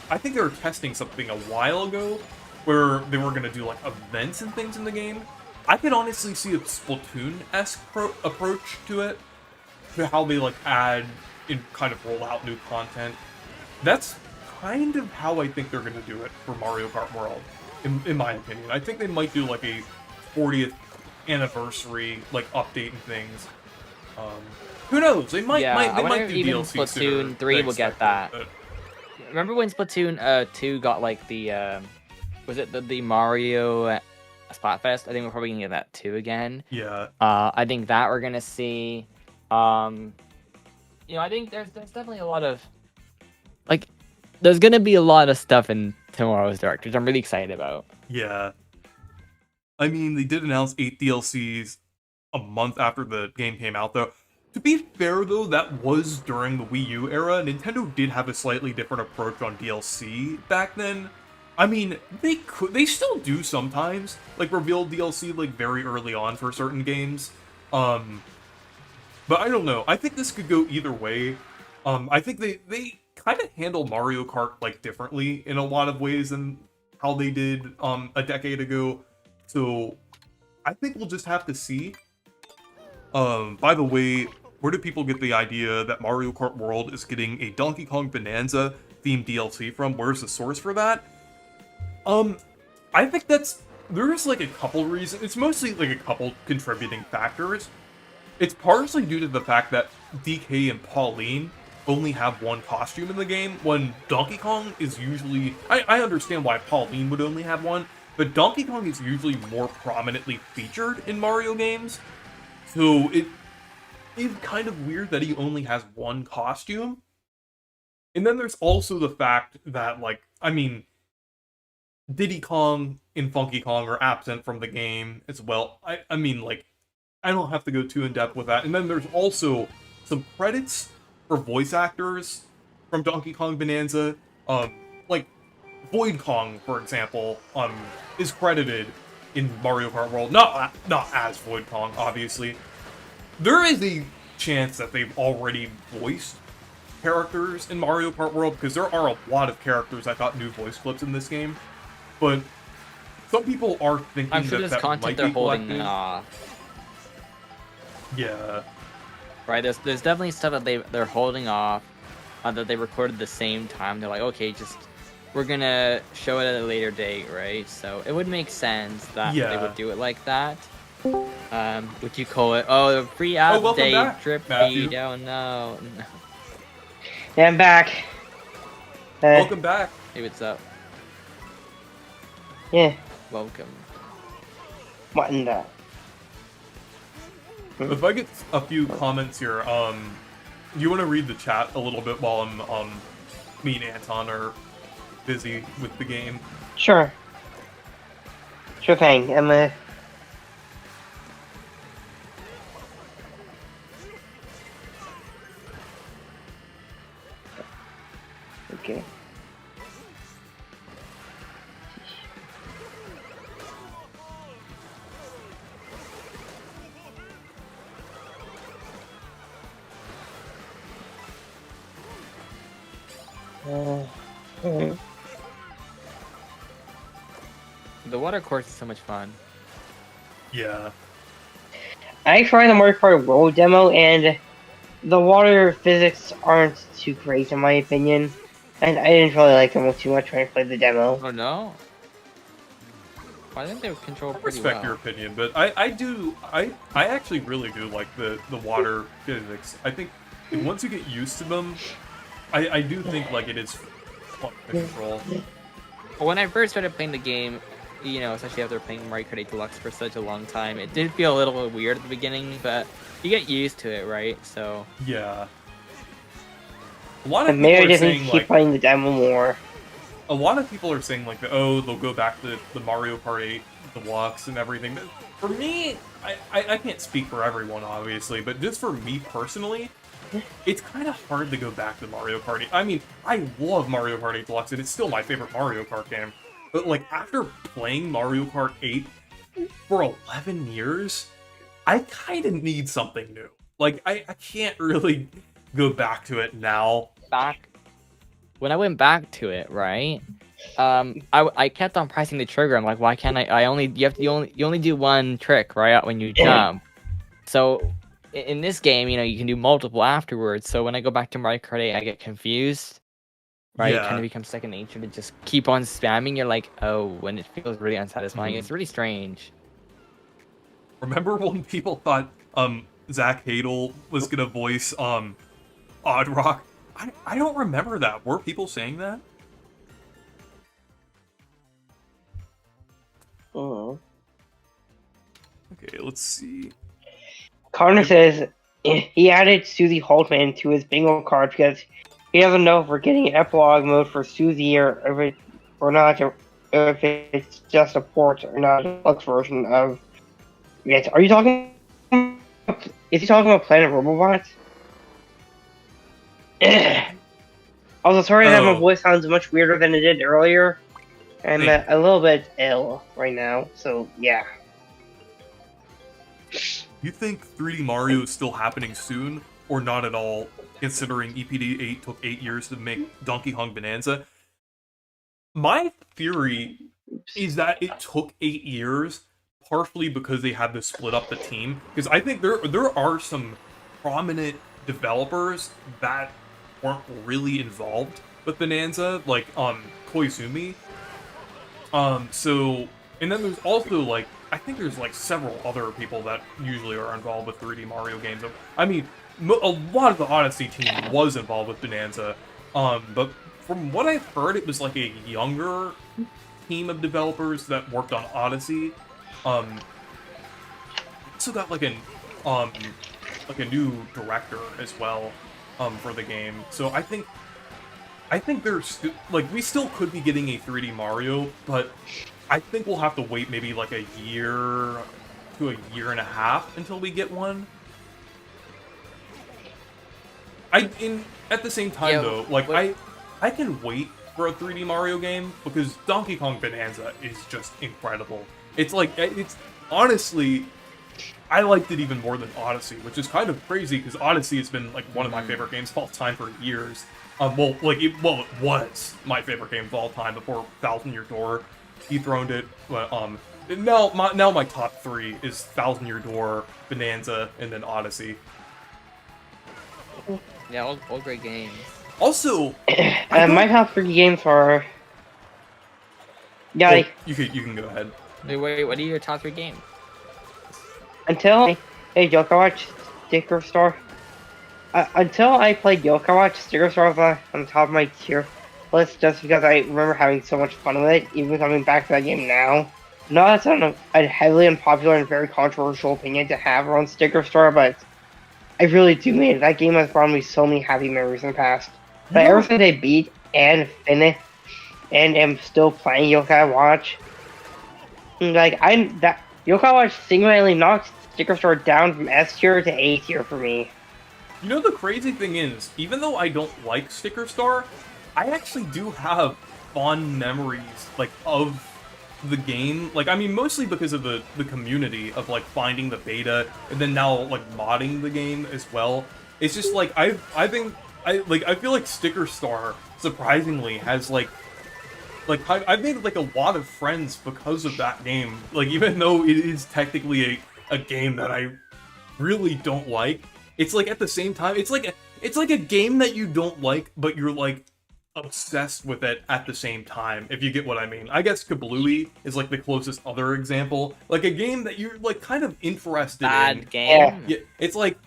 I think they were testing something a while ago, where they were gonna do like events and things in the game. I could honestly see a Splatoon-esque approach to it, to how they like add and kind of roll out new content. That's kind of how I think they're gonna do it for Mario Kart World, in my opinion. I think they might do like a 40th anniversary like update and things. Who knows? They might. Yeah, they I might do even DLC Splatoon 3 will get that. Remember when Splatoon 2 got like the was it the Mario Splatfest? I think we're probably gonna get that 2 again. Yeah. I think that we're gonna see. I think there's definitely a lot of like there's gonna be a lot of stuff in tomorrow's Direct, which I'm really excited about. Yeah. I mean, they did announce 8 DLCs a month after the game came out, though. To be fair, though, that was during the Wii U era. Nintendo did have a slightly different approach on DLC back then. I mean, they still do sometimes, like, reveal DLC, like, very early on for certain games. But I don't know. I think this could go either way. I think they kind of handle Mario Kart, like, differently in a lot of ways than how they did, a decade ago. So, I think we'll just have to see. By the way, where do people get the idea that Mario Kart World is getting a Donkey Kong Bonanza themed DLC from? Where's the source for that? I think there's like a couple reasons. It's mostly like a couple contributing factors. It's partially due to the fact that DK and Pauline only have one costume in the game, when Donkey Kong is usually... I understand why Pauline would only have one, but Donkey Kong is usually more prominently featured in Mario games. So it is kind of weird that he only has one costume. And then there's also the fact that, like, I mean, Diddy Kong and Funky Kong are absent from the game as well. I mean, like, I don't have to go too in-depth with that. And then there's also some credits for voice actors from Donkey Kong Bonanza. Like, Void Kong, for example, is credited in Mario Kart World. Not as Void Kong, obviously. There is a chance that they've already voiced characters in Mario Kart World, because there are a lot of characters that got new voice clips in this game. But some people are thinking I'm sure that there's content might they're be holding collected. off. Yeah. Right, there's definitely stuff that they're holding off, that they recorded at the same time. They're like, okay, we're gonna show it at a later date, right? So it would make sense that they would do it like that. Would you call it? Oh, the free update trip feed. Oh no. Yeah, I'm back. Welcome back. Hey, what's up? Yeah. Welcome. What in the? If I get a few comments here, you want to read the chat a little bit while me and Anton are busy with the game? Sure. Sure thing. Okay. The water course is so much fun. Yeah. I tried the Mario Kart World demo, and the water physics aren't too great in my opinion, and I didn't really like them too much when I played the demo. Oh no. I think they were controlled I pretty respect well. your opinion, but I actually really do like the water physics. I think once you get used to them, I do think like it is fun to control. When I first started playing the game, you know, especially after playing Mario Kart 8 Deluxe for such a long time, it did feel a little bit weird at the beginning, but you get used to it, right? So Yeah. A lot of And maybe I people are just need saying to keep like playing the demo more. a lot of people are saying like oh they'll go back to the Mario Kart 8 Deluxe and everything. But for me, I can't speak for everyone obviously, but just for me personally, it's kind of hard to go back to Mario Kart 8. I mean, I love Mario Kart 8 Deluxe and it's still my favorite Mario Kart game. But like after playing Mario Kart 8 for 11 years, I kind of need something new. Like I can't really go back to it now. when I went back to it, right? I kept on pressing the trigger. I'm like, why can't you only do one trick right when you jump. So in this game, you know, you can do multiple afterwards. So when I go back to Mario Kart 8, I get confused. Right? It kind of becomes second nature to just keep on spamming. You're like, oh, when it feels really unsatisfying. It's really strange. Remember when people thought Zach Hadel was gonna voice Odd Rock? I don't remember that. Were people saying that? Oh. Okay, let's see. Connor says he added Susie Holtman to his bingo card because he doesn't know if we're getting epilogue mode for Susie or not, or if it's just a port or not a deluxe version of it. Are you talking? Is he talking about Planet Robobot? Also, sorry that my voice sounds much weirder than it did earlier. I'm a little bit ill right now, so yeah. You think 3D Mario is still happening soon, or not at all, considering EPD 8 took 8 years to make Donkey Kong Bonanza? My theory is that it took 8 years, partially because they had to split up the team. Because I think there are some prominent developers that weren't really involved with Bonanza, like Koizumi. And then there's also like I think there's like several other people that usually are involved with 3D Mario games. I mean, a lot of the Odyssey team was involved with Bonanza, but from what I've heard, it was like a younger team of developers that worked on Odyssey. Also got like a new director as well, for the game. So I think there's like we still could be getting a 3D Mario, but I think we'll have to wait maybe like a year to a year and a half until we get one. At the same time though, like I can wait for a 3D Mario game because Donkey Kong Bonanza is just incredible. It's like it's honestly I liked it even more than Odyssey, which is kind of crazy because Odyssey has been like one of my favorite games of all time for years. It was my favorite game of all time before Thousand Year Door dethroned it. But now my top 3 is Thousand Year Door, Bonanza, and then Odyssey. Yeah, all great games. Also, my top 3 games are. Yeah, you can go ahead. Wait, what are your top 3 games? Until Yokai Watch Sticker Star. Until I played Yokai Watch, Sticker Star was on the top of my tier list just because I remember having so much fun with it, even coming back to that game now. no, that's a heavily unpopular and very controversial opinion to have on Sticker Star, but I really do mean it. That game has brought me so many happy memories in the past. But You know- ever since I beat and finished and am still playing Yokai Watch, like Yokai Watch single-handedly knocked Sticker Star down from S tier to A tier for me. You know, the crazy thing is, even though I don't like Sticker Star, I actually do have fond memories, like, of the game. Like, I mean, mostly because of the community of, like, finding the beta, and then now, like, modding the game as well. It's just, like, I feel like Sticker Star, surprisingly, has, like, I've made, like, a lot of friends because of that game. Like, even though it is technically a game that I really don't like, it's like at the same time, it's like a game that you don't like, but you're like obsessed with it at the same time, if you get what I mean. I guess Kablooey is like the closest other example. Like a game that you're like kind of interested in. Bad game. Yeah, it's like,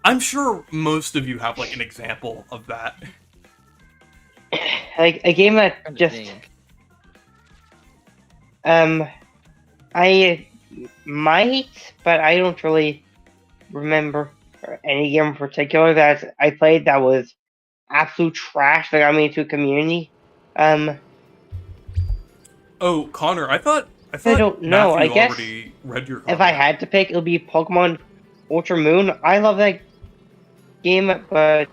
I'm sure most of you have like an example of that. Like a game that Trying to just think. I might, but I don't really remember any game in particular that I played that was absolute trash that got me into a community. Oh, Connor, I thought don't know, Matthew I guess already read your if comment. I had to pick, it would be Pokemon Ultra Moon. I love that game, but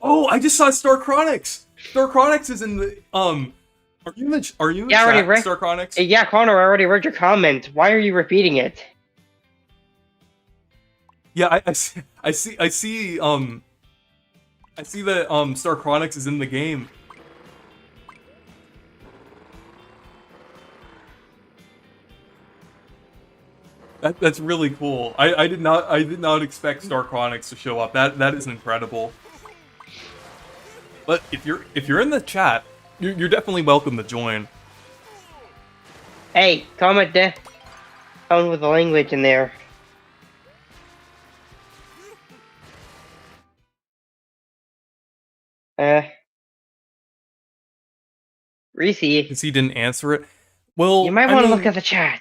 Oh, I just saw Star Chronix. Star Chronix is in the Are you in the Yeah, I already chat, read- Star Chronix? yeah, Connor, I already read your comment. Why are you repeating it? Yeah, I see that Star Chronix is in the game. That's really cool. I did not expect Star Chronix to show up. That is incredible. But if you're in the chat, you're definitely welcome to join. Hey, comment down with the language in there. Reese, Because he didn't answer it. Well, you might I want to mean, look at the chat.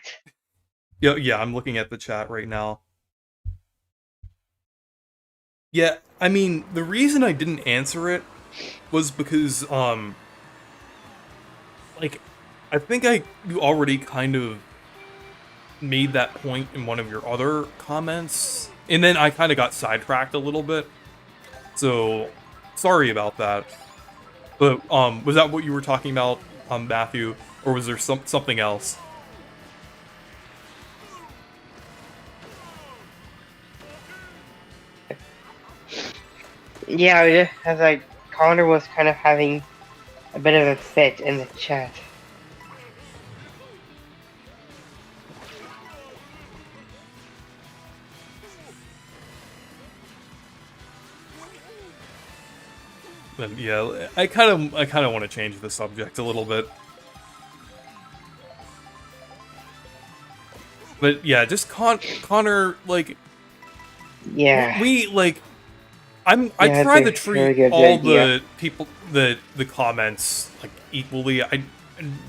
Yeah, I'm looking at the chat right now. Yeah, I mean, the reason I didn't answer it was because, like, I think you already kind of made that point in one of your other comments, and then I kind of got sidetracked a little bit. So, sorry about that. But, was that what you were talking about, Matthew, or was there something else? Yeah, as like Connor was kind of having a bit of a fit in the chat. But yeah, I kind of want to change the subject a little bit. But yeah, just Connor, like, Yeah. we like, I Yeah, try to that's a very treat good all idea. the people, the comments, like, equally. I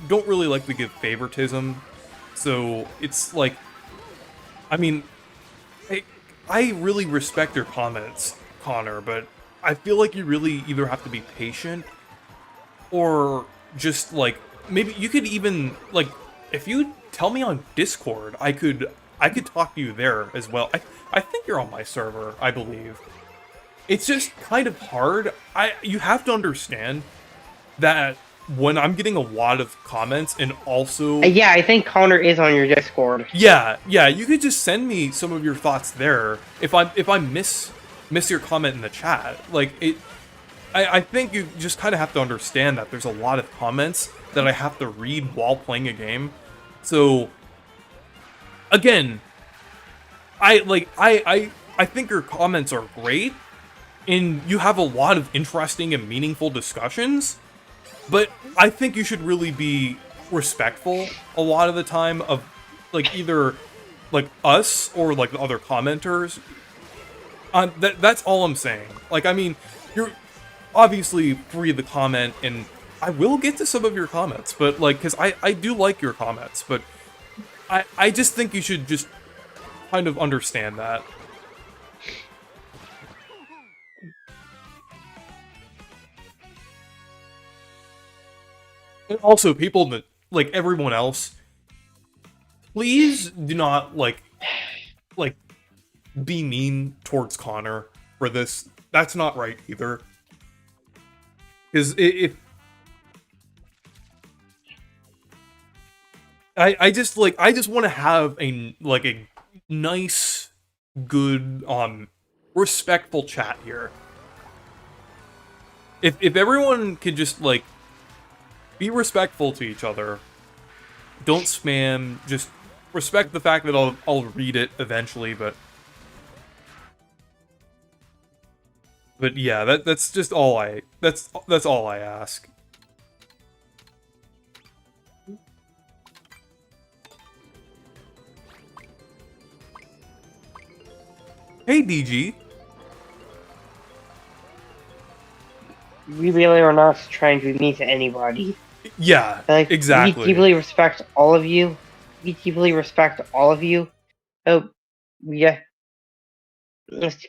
don't really like to give favoritism, so it's like, I mean, I really respect your comments, Connor, but I feel like you really either have to be patient or just like, maybe you could even, like, if you tell me on Discord, I could talk to you there as well. I think you're on my server, I believe. It's just kind of hard. You have to understand that when I'm getting a lot of comments and also Yeah, I think Connor is on your Discord. yeah, you could just send me some of your thoughts there. If I miss your comment in the chat, like I think you just kind of have to understand that there's a lot of comments that I have to read while playing a game. So again, I think your comments are great, and you have a lot of interesting and meaningful discussions. But I think you should really be respectful a lot of the time of, like, either, like, us or, like, the other commenters. That's all I'm saying. Like, I mean, you're obviously free to comment and I will get to some of your comments, but like, because I do like your comments, but I just think you should just kind of understand that. And also, people that, like, everyone else, please do not, like, be mean towards Connor for this. That's not right, either. Because if... I just want to have a nice, good, respectful chat here. If everyone could just, like, be respectful to each other, don't spam, just respect the fact that I'll read it eventually, but yeah, that's just all that's all I ask. Hey, DG. We really are not trying to be mean to anybody. Yeah, Like, exactly. We deeply respect all of you. We deeply respect all of you. Oh, we just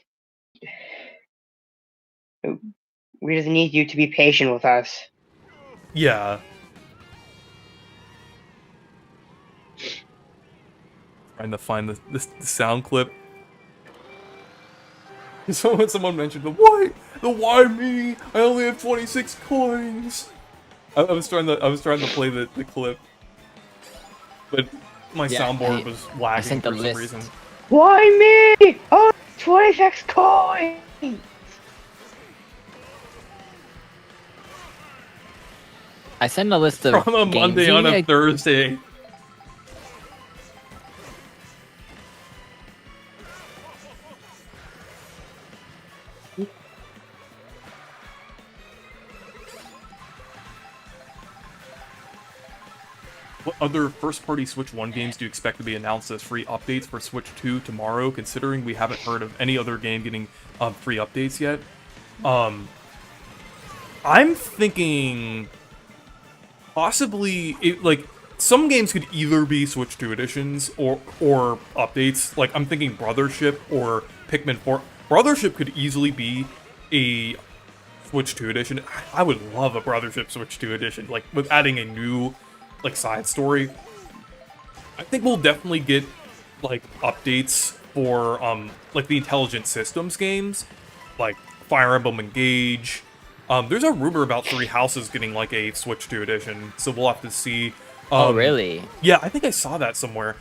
need you to be patient with us. Yeah. Trying to find the sound clip. Someone mentioned the why me? I only have 26 coins. I was trying to play the clip, but my soundboard was lagging for some reason. Why me? Oh, 26 coins. I sent a list of from a Monday on a Thursday. What other first-party Switch 1 games do you expect to be announced as free updates for Switch 2 tomorrow, considering we haven't heard of any other game getting free updates yet? I'm thinking possibly, some games could either be Switch 2 editions or updates. Like, I'm thinking Brothership or Pikmin 4. Brothership could easily be a Switch 2 edition. I would love a Brothership Switch 2 edition, like, with adding a new side story. I think we'll definitely get updates for the Intelligent Systems games, like Fire Emblem Engage. There's a rumor about Three Houses getting a Switch 2 edition, so we'll have to see. Oh really? Yeah, I think I saw that somewhere.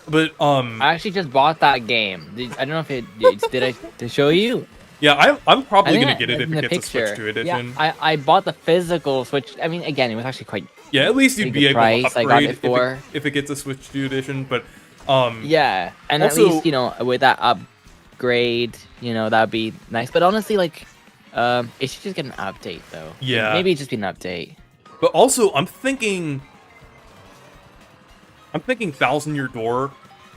But I actually just bought that game. I don't know if did I show you? Yeah, I'm probably gonna get it if it gets a Switch 2 edition. Yeah, I bought the physical Switch. I mean, again, it was actually quite. Yeah, at least you'd be able to upgrade I got it for. If it gets a Switch 2 edition, but yeah, and also, at least with that upgrade, that'd be nice. But honestly, it should just get an update though. Yeah, maybe it just be an update. But also, I'm thinking Thousand Year Door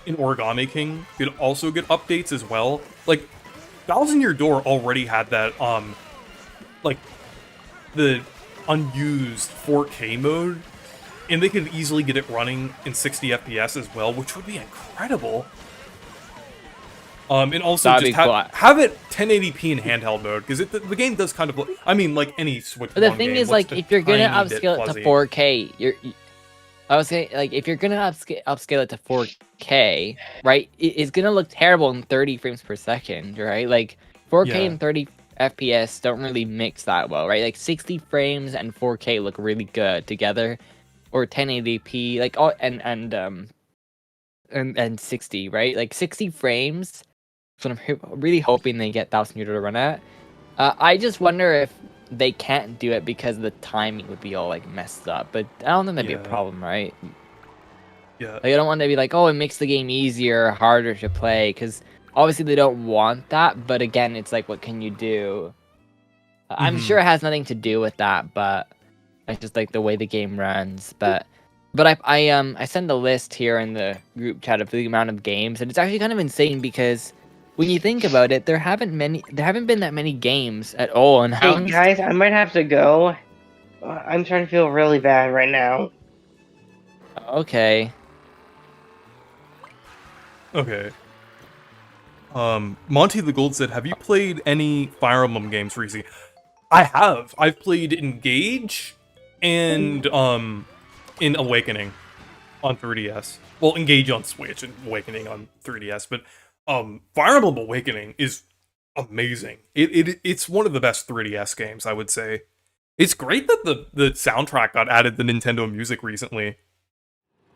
in Origami King could also get updates as well. Like, Thousand Year Door already had that the unused 4K mode, and they could easily get it running in 60 FPS as well, which would be incredible. And also That'd just be cool. have it 1080p in handheld mode, because the game does kind of, I mean, like any Switch 1 game. But the thing is, if you're gonna upscale it to 4K, I was saying, if you're gonna upscale it to 4K, right, it's gonna look terrible in 30 frames per second, right? 4K and 30 FPS don't really mix that well, right? 60 frames and 4K look really good together, or 1080p, and 60, right? 60 frames. So I'm really hoping they get 1000 Year to run at. I just wonder if they can't do it because the timing would be all messed up, but I don't think that'd be a problem, right? Yeah. I don't want to be it makes the game easier, harder to play, because obviously they don't want that. But again, it's what can you do? I'm sure it has nothing to do with that, but it's just the way the game runs. But I sent a list here in the group chat of the amount of games, and it's actually kind of insane because when you think about it, there haven't been that many games at all. And hey guys, I might have to go. I'm trying to feel really bad right now. Okay. Okay. Monty the Gold said, have you played any Fire Emblem games recently? I have. I've played Engage and, in Awakening on 3DS. Well, Engage on Switch and Awakening on 3DS, but, Fire Emblem Awakening is amazing. It's one of the best 3DS games, I would say. It's great that the soundtrack got added to Nintendo Music recently.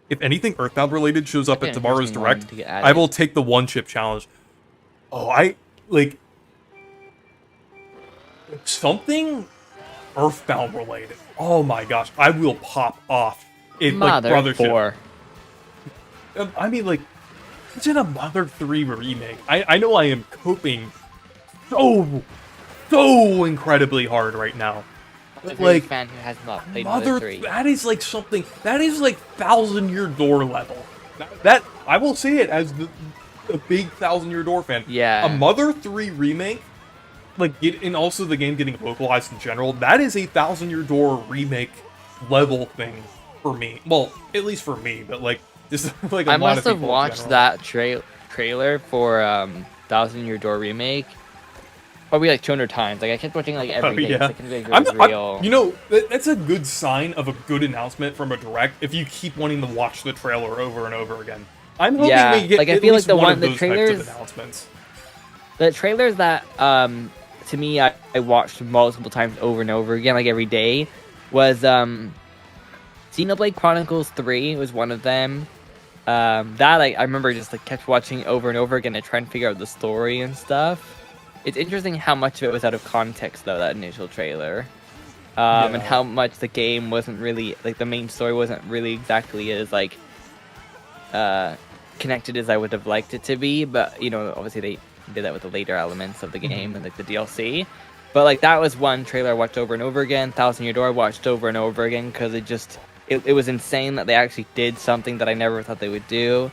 If anything Earthbound related shows up at tomorrow's Direct, I will take the one chip challenge. Oh, like something Earthbound related. Oh my gosh, I will pop off. If like Brothership. I mean, like, it's in a Mother 3 remake. I know I am coping so incredibly hard right now. Like, fan who has not played Mother 3. That is like something. That is like 1,000-Year Door level. That I will say it as a big 1,000-Year Door fan. Yeah. A Mother 3 remake, like, and also the game getting localized in general. That is a 1,000-Year Door remake level thing for me. Well, at least for me, but like just like I must have watched that trailer for 1,000-Year Door remake. Probably like 200 times. Like I kept watching like every day. Yeah. Like, real. You know, that's a good sign of a good announcement from a Direct if you keep wanting to watch the trailer over and over again. I'm hoping we get like I at feel least like one of the those trailers, types of announcements. The trailers that to me I watched multiple times over and over again, like every day, was Xenoblade Chronicles 3 was one of them. That I remember just like kept watching over and over again to try and figure out the story and stuff. It's interesting how much of it was out of context, though, that initial trailer. And how much the game wasn't really, like, the main story wasn't really exactly as, like, connected as I would have liked it to be. But, you know, obviously they did that with the later elements of the game and, like, the DLC. But, like, that was one trailer I watched over and over again. 1,000-Year Door I watched over and over again because it just, it was insane that they actually did something that I never thought they would do.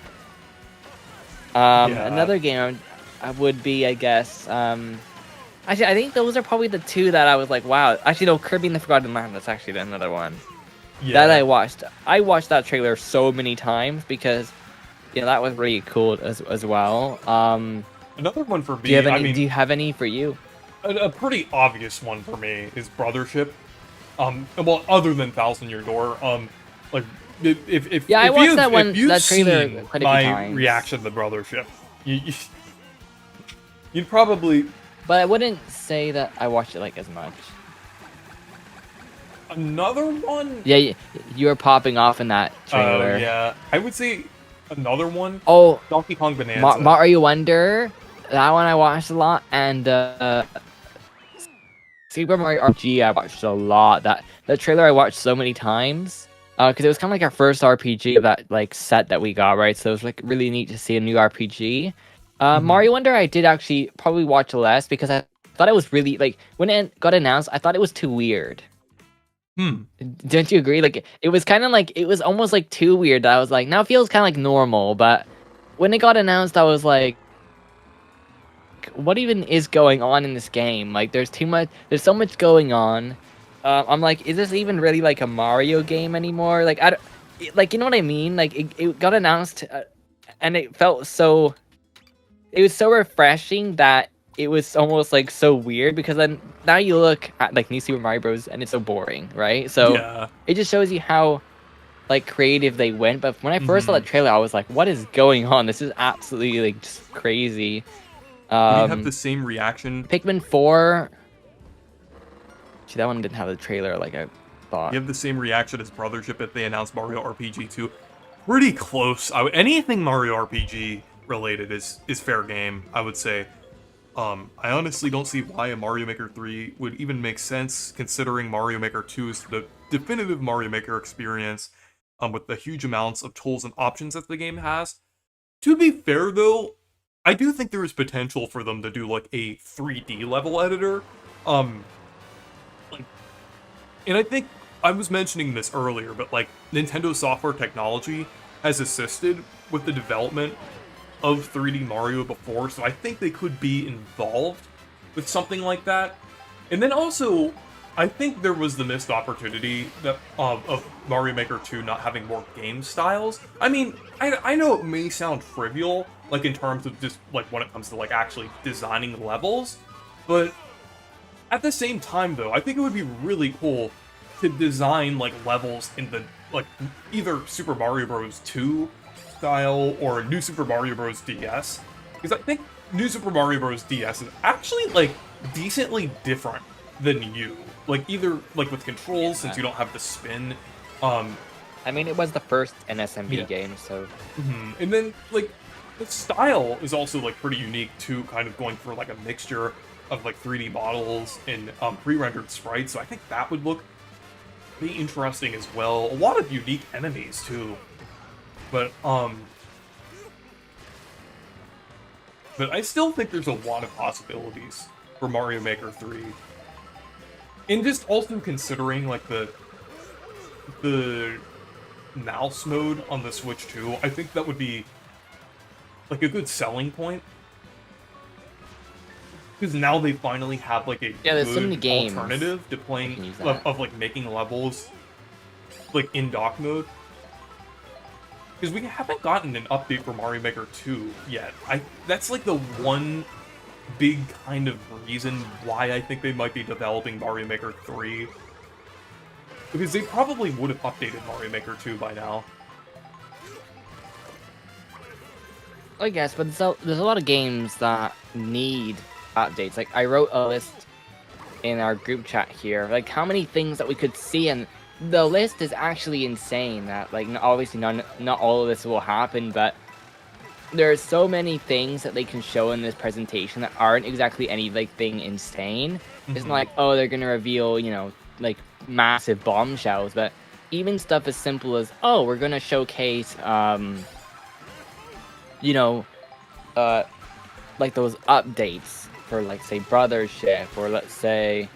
Another game I would be, I guess. Actually, I think those are probably the two that I was like, wow. Actually, no, Kirby and the Forgotten Land. That's actually another one. Yeah. That I watched. I watched that trailer so many times because, you know, that was really cool as well. Another one for me. Do you have any for you? A pretty obvious one for me is Brothership. Well, other than 1,000-Year Door. Like if I watched that one. If you've that trailer seen quite a few my times. reaction to Brothership, you'd probably. But I wouldn't say that I watched it like as much. Another one? Yeah, you were popping off in that trailer. Yeah, I would say another one. Oh, Donkey Kong Bonanza. Mario Wonder. That one I watched a lot, and Super Mario RPG I watched a lot. That trailer I watched so many times. Because it was kind of like our first RPG of that like set that we got, right? So it was like really neat to see a new RPG. Mario Wonder I did actually probably watch less because I thought it was really, like, when it got announced, I thought it was too weird. Don't you agree? Like, it was kind of like, it was almost like too weird that I was like, now it feels kind of like normal, but when it got announced, I was like, what even is going on in this game? Like, there's so much going on. I'm like, is this even really like a Mario game anymore? Like, you know what I mean? Like, it got announced, and it felt so... It was so refreshing that it was almost like so weird because then now you look at like New Super Mario Bros. And it's so boring, right? So it just shows you how like creative they went. But when I first saw the trailer, I was like, "What is going on? This is absolutely like just crazy." You have the same reaction. Pikmin 4. See, that one didn't have the trailer like I thought. You have the same reaction as Brothership if they announced Mario RPG 2. Pretty close. Anything Mario RPG related is fair game, I would say. I honestly don't see why a Mario Maker 3 would even make sense, considering Mario Maker 2 is the definitive Mario Maker experience, with the huge amounts of tools and options that the game has. To be fair, though, I do think there is potential for them to do, like, a 3D level editor. And I think, I was mentioning this earlier, but, like, Nintendo software technology has assisted with the development of 3D Mario before, so I think they could be involved with something like that. And then also, I think there was the missed opportunity that of Mario Maker 2 not having more game styles. I mean, I know it may sound trivial, like in terms of just like when it comes to like actually designing levels, but at the same time though, I think it would be really cool to design like levels in the like either Super Mario Bros. 2 style or New Super Mario Bros. DS, because I think New Super Mario Bros. DS is actually like decently different than you. Like either like with controls, since you don't have the spin. I mean, it was the first NSMB Yeah. game, so And then like the style is also like pretty unique too, kind of going for like a mixture of like 3D models and pre-rendered sprites. So I think that would look pretty interesting as well. A lot of unique enemies too. But I still think there's a lot of possibilities for Mario Maker 3. And just also considering like the mouse mode on the Switch 2, I think that would be like a good selling point. Because now they finally have like a Yeah, there's so good many games alternative to can playing use of, that. like making levels like in dock mode. Because we haven't gotten an update for Mario Maker 2 yet. That's like the one big kind of reason why I think they might be developing Mario Maker 3. Because they probably would have updated Mario Maker 2 by now. I guess, but there's a lot of games that need updates. Like, I wrote a list in our group chat here, like how many things that we could see, and the list is actually insane. That like obviously not all of this will happen, but there are so many things that they can show in this presentation that aren't exactly anything insane. It's not like, oh, they're gonna reveal, you know, like massive bombshells, but even stuff as simple as, oh, we're gonna showcase you know, like those updates for, like, say, Brothership, or let's say,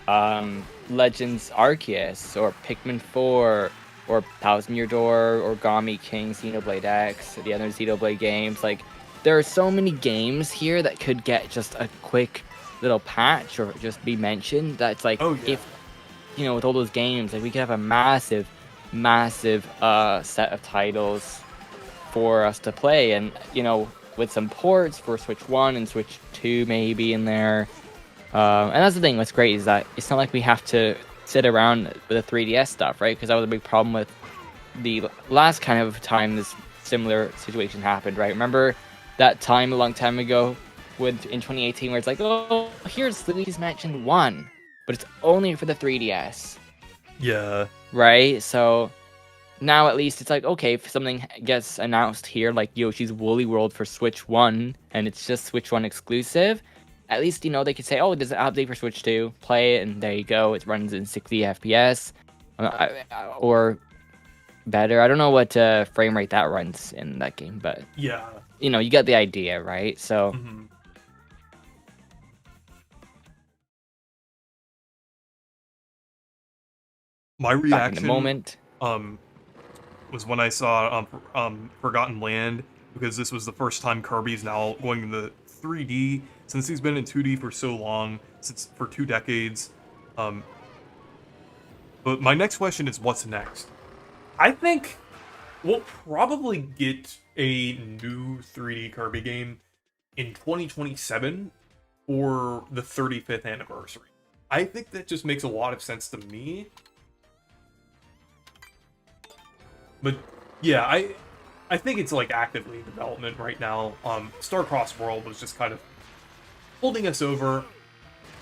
Legends Arceus, or Pikmin 4, or Thousand Year Door, Origami King, Xenoblade X, the other Xenoblade games. Like, there are so many games here that could get just a quick little patch or just be mentioned. That's like, Oh, yeah. if, you know, with all those games, like, we could have a massive set of titles for us to play, and you know, with some ports for Switch 1 and Switch 2 maybe in there. And that's the thing, what's great is that it's not like we have to sit around with the 3DS stuff, right? Because that was a big problem with the last kind of time this similar situation happened, right? Remember that time a long time ago in 2018 where it's like, oh, here's Luigi's Mansion 1, but it's only for the 3DS. Yeah. Right? So now at least it's like, okay, if something gets announced here, like Yoshi's Woolly World for Switch 1, and it's just Switch 1 exclusive, at least, you know, they could say, oh, there's an update for Switch 2, play it, and there you go, it runs in 60 FPS, or better. I don't know what frame rate that runs in that game, but, Yeah. you know, you get the idea, right? So, My back in reaction the moment. was when I saw Forgotten Land, because this was the first time Kirby's now going into 3D since he's been in 2D for so long, for 2 decades. But my next question is, what's next? I think we'll probably get a new 3D Kirby game in 2027 for the 35th anniversary. I think that just makes a lot of sense to me. But yeah, I think it's like actively in development right now. Star-Crossed World was just kind of holding us over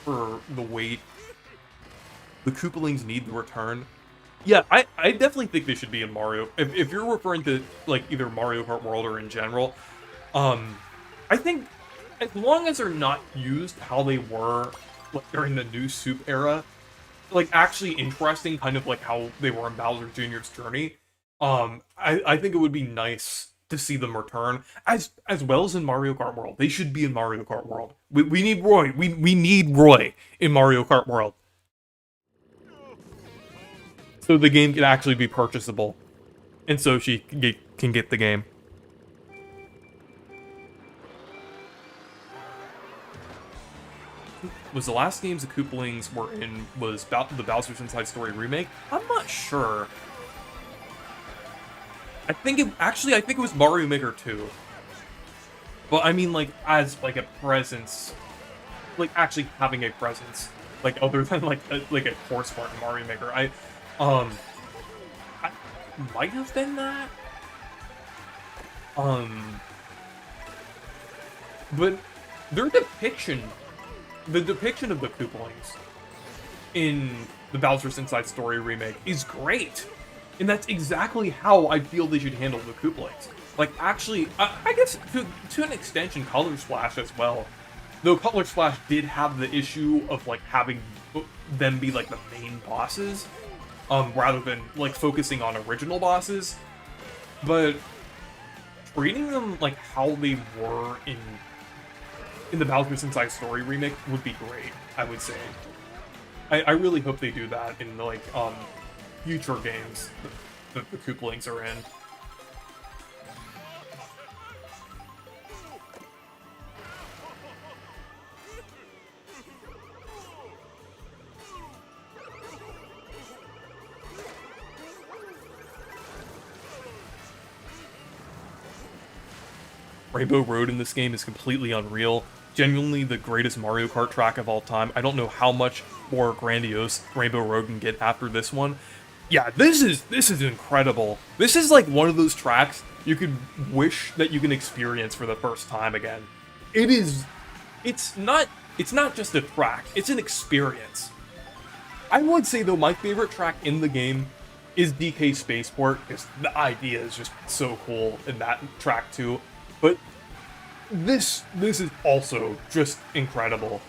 for the wait. The Koopalings need the return. Yeah, I definitely think they should be in Mario. If you're referring to like either Mario Kart World or in general, I think as long as they're not used how they were like during the new Soup era, like actually interesting, kind of like how they were in Bowser Jr.'s journey. I think it would be nice to see them return as well as in Mario Kart World. They should be in Mario Kart World. We need Roy. We need Roy in Mario Kart World, so the game can actually be purchasable, and so she can get the game. was the last games the Koopalings were in was the Bowser's Inside Story remake? I'm not sure. I think it was Mario Maker 2. But I mean, like, as, like, a presence, like, actually having a presence, like, other than, like a horse part in Mario Maker. I might have been that. But their depiction, the depiction of the Koopalings in the Bowser's Inside Story remake is great. And that's exactly how I feel they should handle the Koopalings. Like, actually, I guess to an extension, Color Splash as well. Though Color Splash did have the issue of, like, having them be, like, the main bosses, rather than, like, focusing on original bosses. But treating them like how they were in the Bowser's Inside Story remake would be great, I would say. I really hope they do that in, like, future games that the Koopalings are in. Rainbow Road in this game is completely unreal. Genuinely the greatest Mario Kart track of all time. I don't know how much more grandiose Rainbow Road can get after this one. Yeah, this is incredible. This is like one of those tracks you could wish that you can experience for the first time again. It's not just a track, it's an experience. I would say though my favorite track in the game is DK Spaceport, because the idea is just so cool in that track too. But this is also just incredible.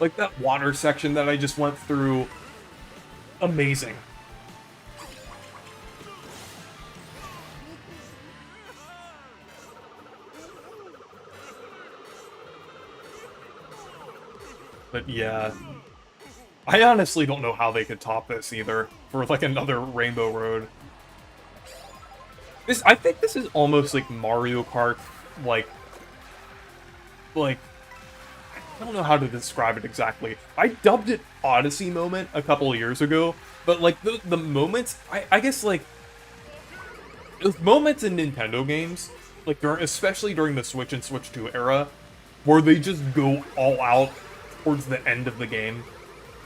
Like that water section that I just went through, amazing. But yeah, I honestly don't know how they could top this either for like another Rainbow Road. I think this is almost like Mario Kart, like I don't know how to describe it exactly. I dubbed it Odyssey Moment a couple of years ago, but like the moments, I guess like those moments in Nintendo games, like especially during the Switch and Switch 2 era, where they just go all out towards the end of the game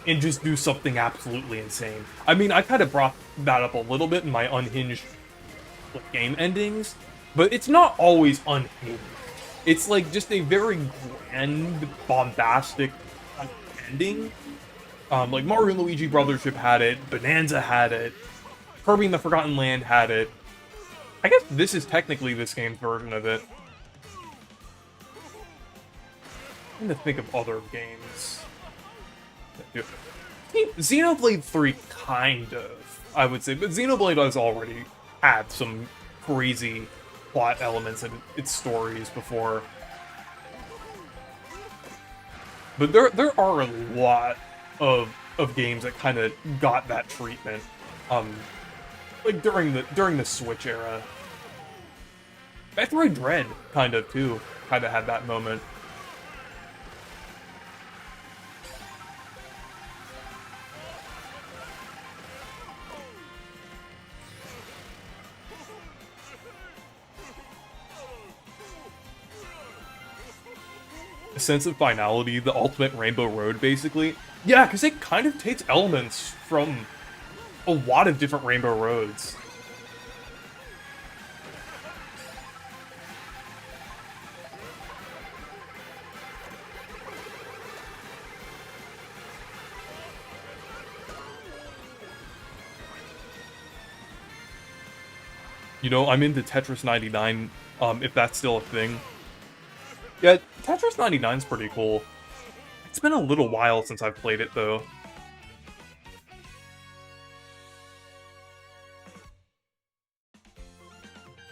and just do something absolutely insane. I mean, I kind of brought that up a little bit in my unhinged like, game endings, but it's not always unhinged. It's like just a very grand, bombastic ending. Like Mario and Luigi Brothership had it, Bonanza had it, Kirby and the Forgotten Land had it. I guess this is technically this game's version of it. I'm trying to think of other games. Xenoblade 3, kind of, I would say, but Xenoblade has already had some crazy plot elements in its stories before. But there are a lot of games that kind of got that treatment, like during the Switch era. Metroid Dread kind of too, kind of had that moment. A sense of finality, the ultimate Rainbow Road, basically. Yeah, because it kind of takes elements from a lot of different Rainbow Roads. You know, I'm into Tetris 99, if that's still a thing. Yeah, Tetris 99 is pretty cool. It's been a little while since I've played it, though.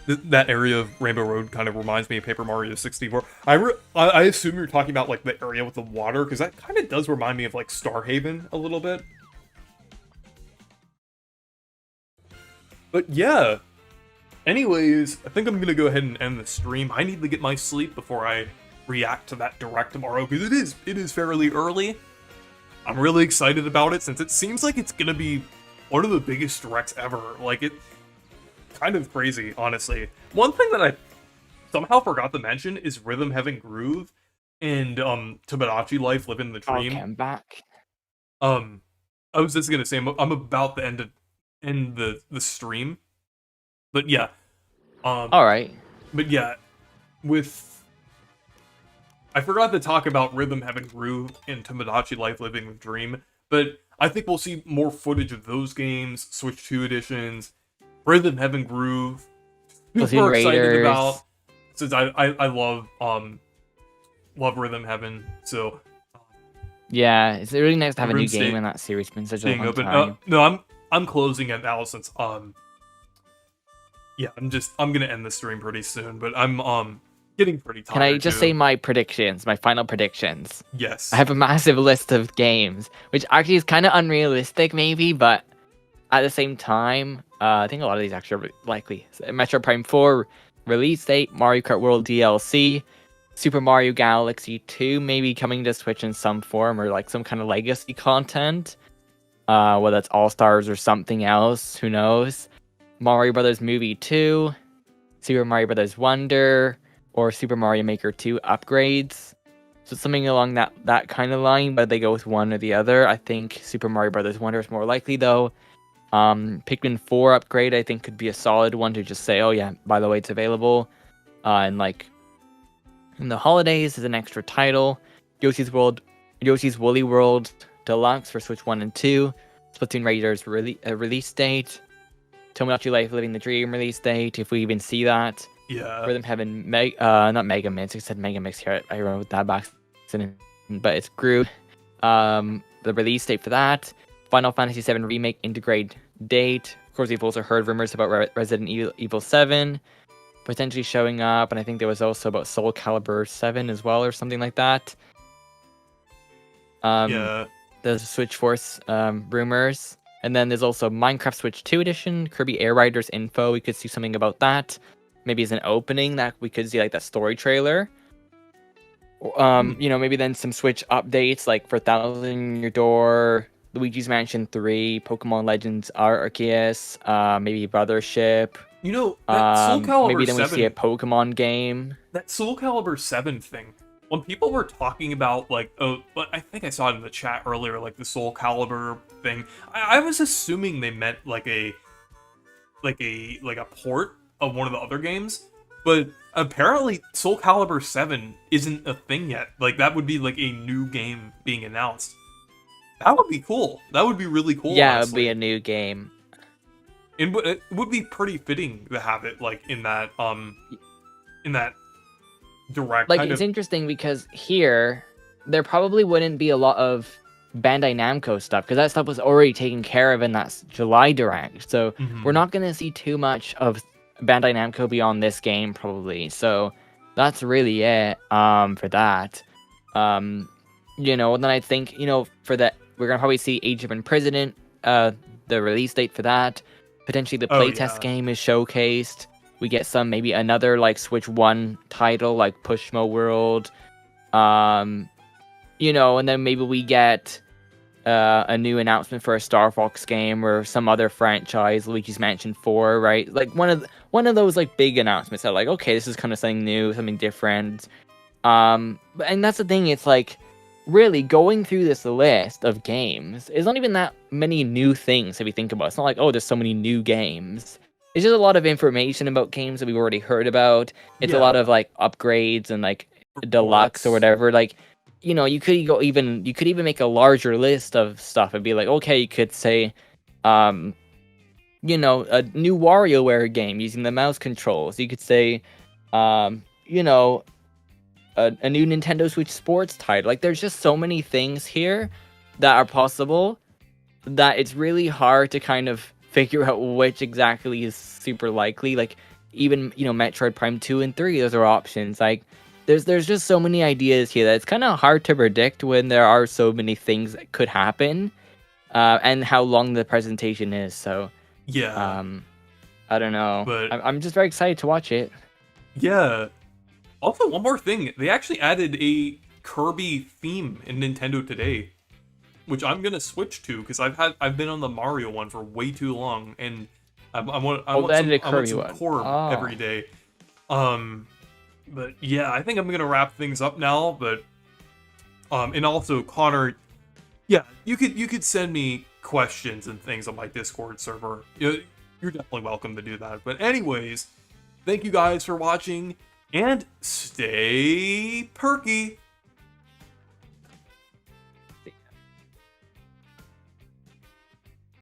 That area of Rainbow Road kind of reminds me of Paper Mario 64. I assume you're talking about, like, the area with the water, because that kind of does remind me of, like, Starhaven a little bit. But yeah. Anyways, I think I'm gonna go ahead and end the stream. I need to get my sleep before I react to that direct tomorrow, because it is fairly early. I'm really excited about it since it seems like it's gonna be one of the biggest directs ever. Like, it kind of crazy, honestly. One thing that I somehow forgot to mention is Rhythm Heaven Groove and Tomodachi Life Living the Dream. Okay, I'm back. I was just gonna say I'm about to end the stream, but yeah. All right. But yeah, I forgot to talk about Rhythm Heaven Groove and Tomodachi Life Living the Dream, but I think we'll see more footage of those games, Switch 2 editions, Rhythm Heaven Groove. Super excited about, since I love Rhythm Heaven, so yeah, it's really nice to have a new game in that series. It's been such a long time. No, I'm closing it now since yeah, I'm gonna end the stream pretty soon, but I'm getting pretty tired. Can I just say my predictions, my final predictions? Yes. I have a massive list of games, which actually is kind of unrealistic, maybe, but at the same time, I think a lot of these actually are likely. Metro Prime 4 release date, Mario Kart World DLC, Super Mario Galaxy 2 maybe coming to Switch in some form, or like some kind of legacy content, whether it's All-Stars or something else, who knows. Mario Brothers Movie 2, Super Mario Brothers Wonder, or Super Mario Maker 2 upgrades. So something along that kind of line, but they go with one or the other. I think Super Mario Brothers Wonder is more likely though. Pikmin 4 upgrade I think could be a solid one to just say, oh yeah, by the way, it's available. And like in the holidays is an extra title. Yoshi's Woolly World Deluxe for Switch 1 and 2. Splatoon Raiders release date. Tomodachi Life Living the Dream release date, if we even see that. Yeah. Rhythm Heaven, not Mega Mix. I said Mega Mix here. I wrote that back, but it's Groove. The release date for that. Final Fantasy VII Remake integrate date. Of course, we've also heard rumors about Resident Evil 7 potentially showing up, and I think there was also about Soul Calibur 7 as well, or something like that. Yeah. There's Switch Force rumors. And then there's also Minecraft Switch 2 edition, Kirby Air Riders info. We could see something about that. Maybe as an opening that we could see like that story trailer. You know, maybe then some Switch updates like for Thousand Year Door, Luigi's Mansion 3, Pokemon Legends Arceus, maybe Brothership. You know, that Soul Calibur maybe then 7, we see a Pokemon game. That Soul Calibur 7 thing. When people were talking about, like, but I think I saw it in the chat earlier, like, the Soul Calibur thing, I was assuming they meant, like a port of one of the other games, but apparently Soul Calibur 7 isn't a thing yet. Like, that would be, like, a new game being announced. That would be cool. That would be really cool, Yeah, honestly. it would be a new game. It would be pretty fitting to have it, like, in that direct Like, kind it's of... interesting because here, there probably wouldn't be a lot of Bandai Namco stuff, because that stuff was already taken care of in that July Direct. So we're not going to see too much of Bandai Namco beyond this game, probably. So that's really it for that. You know, and then I think, you know, for that, we're going to probably see Age of Imprisonment, the release date for that. Potentially the playtest game is showcased. We get some, maybe another, like, Switch 1 title, like Pushmo World. You know, and then maybe we get a new announcement for a Star Fox game or some other franchise, Luigi's Mansion 4, right? Like, one of those, like, big announcements that, like, okay, this is kind of something new, something different. And that's the thing, it's like, really, going through this list of games is not even that many new things if you think about it. It's not like, oh, there's so many new games. It's just a lot of information about games that we've already heard about. It's a lot of, like, upgrades and, like, deluxe or whatever. Like, you know, you could even make a larger list of stuff and be like, okay, you could say, you know, a new WarioWare game using the mouse controls. You could say, you know, a new Nintendo Switch Sports title. Like, there's just so many things here that are possible that it's really hard to kind of figure out which exactly is super likely. Like, even, you know, Metroid Prime 2 and 3, those are options. Like, there's just so many ideas here that it's kind of hard to predict when there are so many things that could happen, and how long the presentation is. So, yeah, I don't know. But I'm just very excited to watch it. Yeah. Also, one more thing. They actually added a Kirby theme in Nintendo Today. which I'm gonna switch to because I've been on the Mario one for way too long, and I want some Corb every day. But yeah, I think I'm gonna wrap things up now. But and also Connor, yeah, you could send me questions and things on my Discord server. You're definitely welcome to do that. But anyways, thank you guys for watching and stay perky.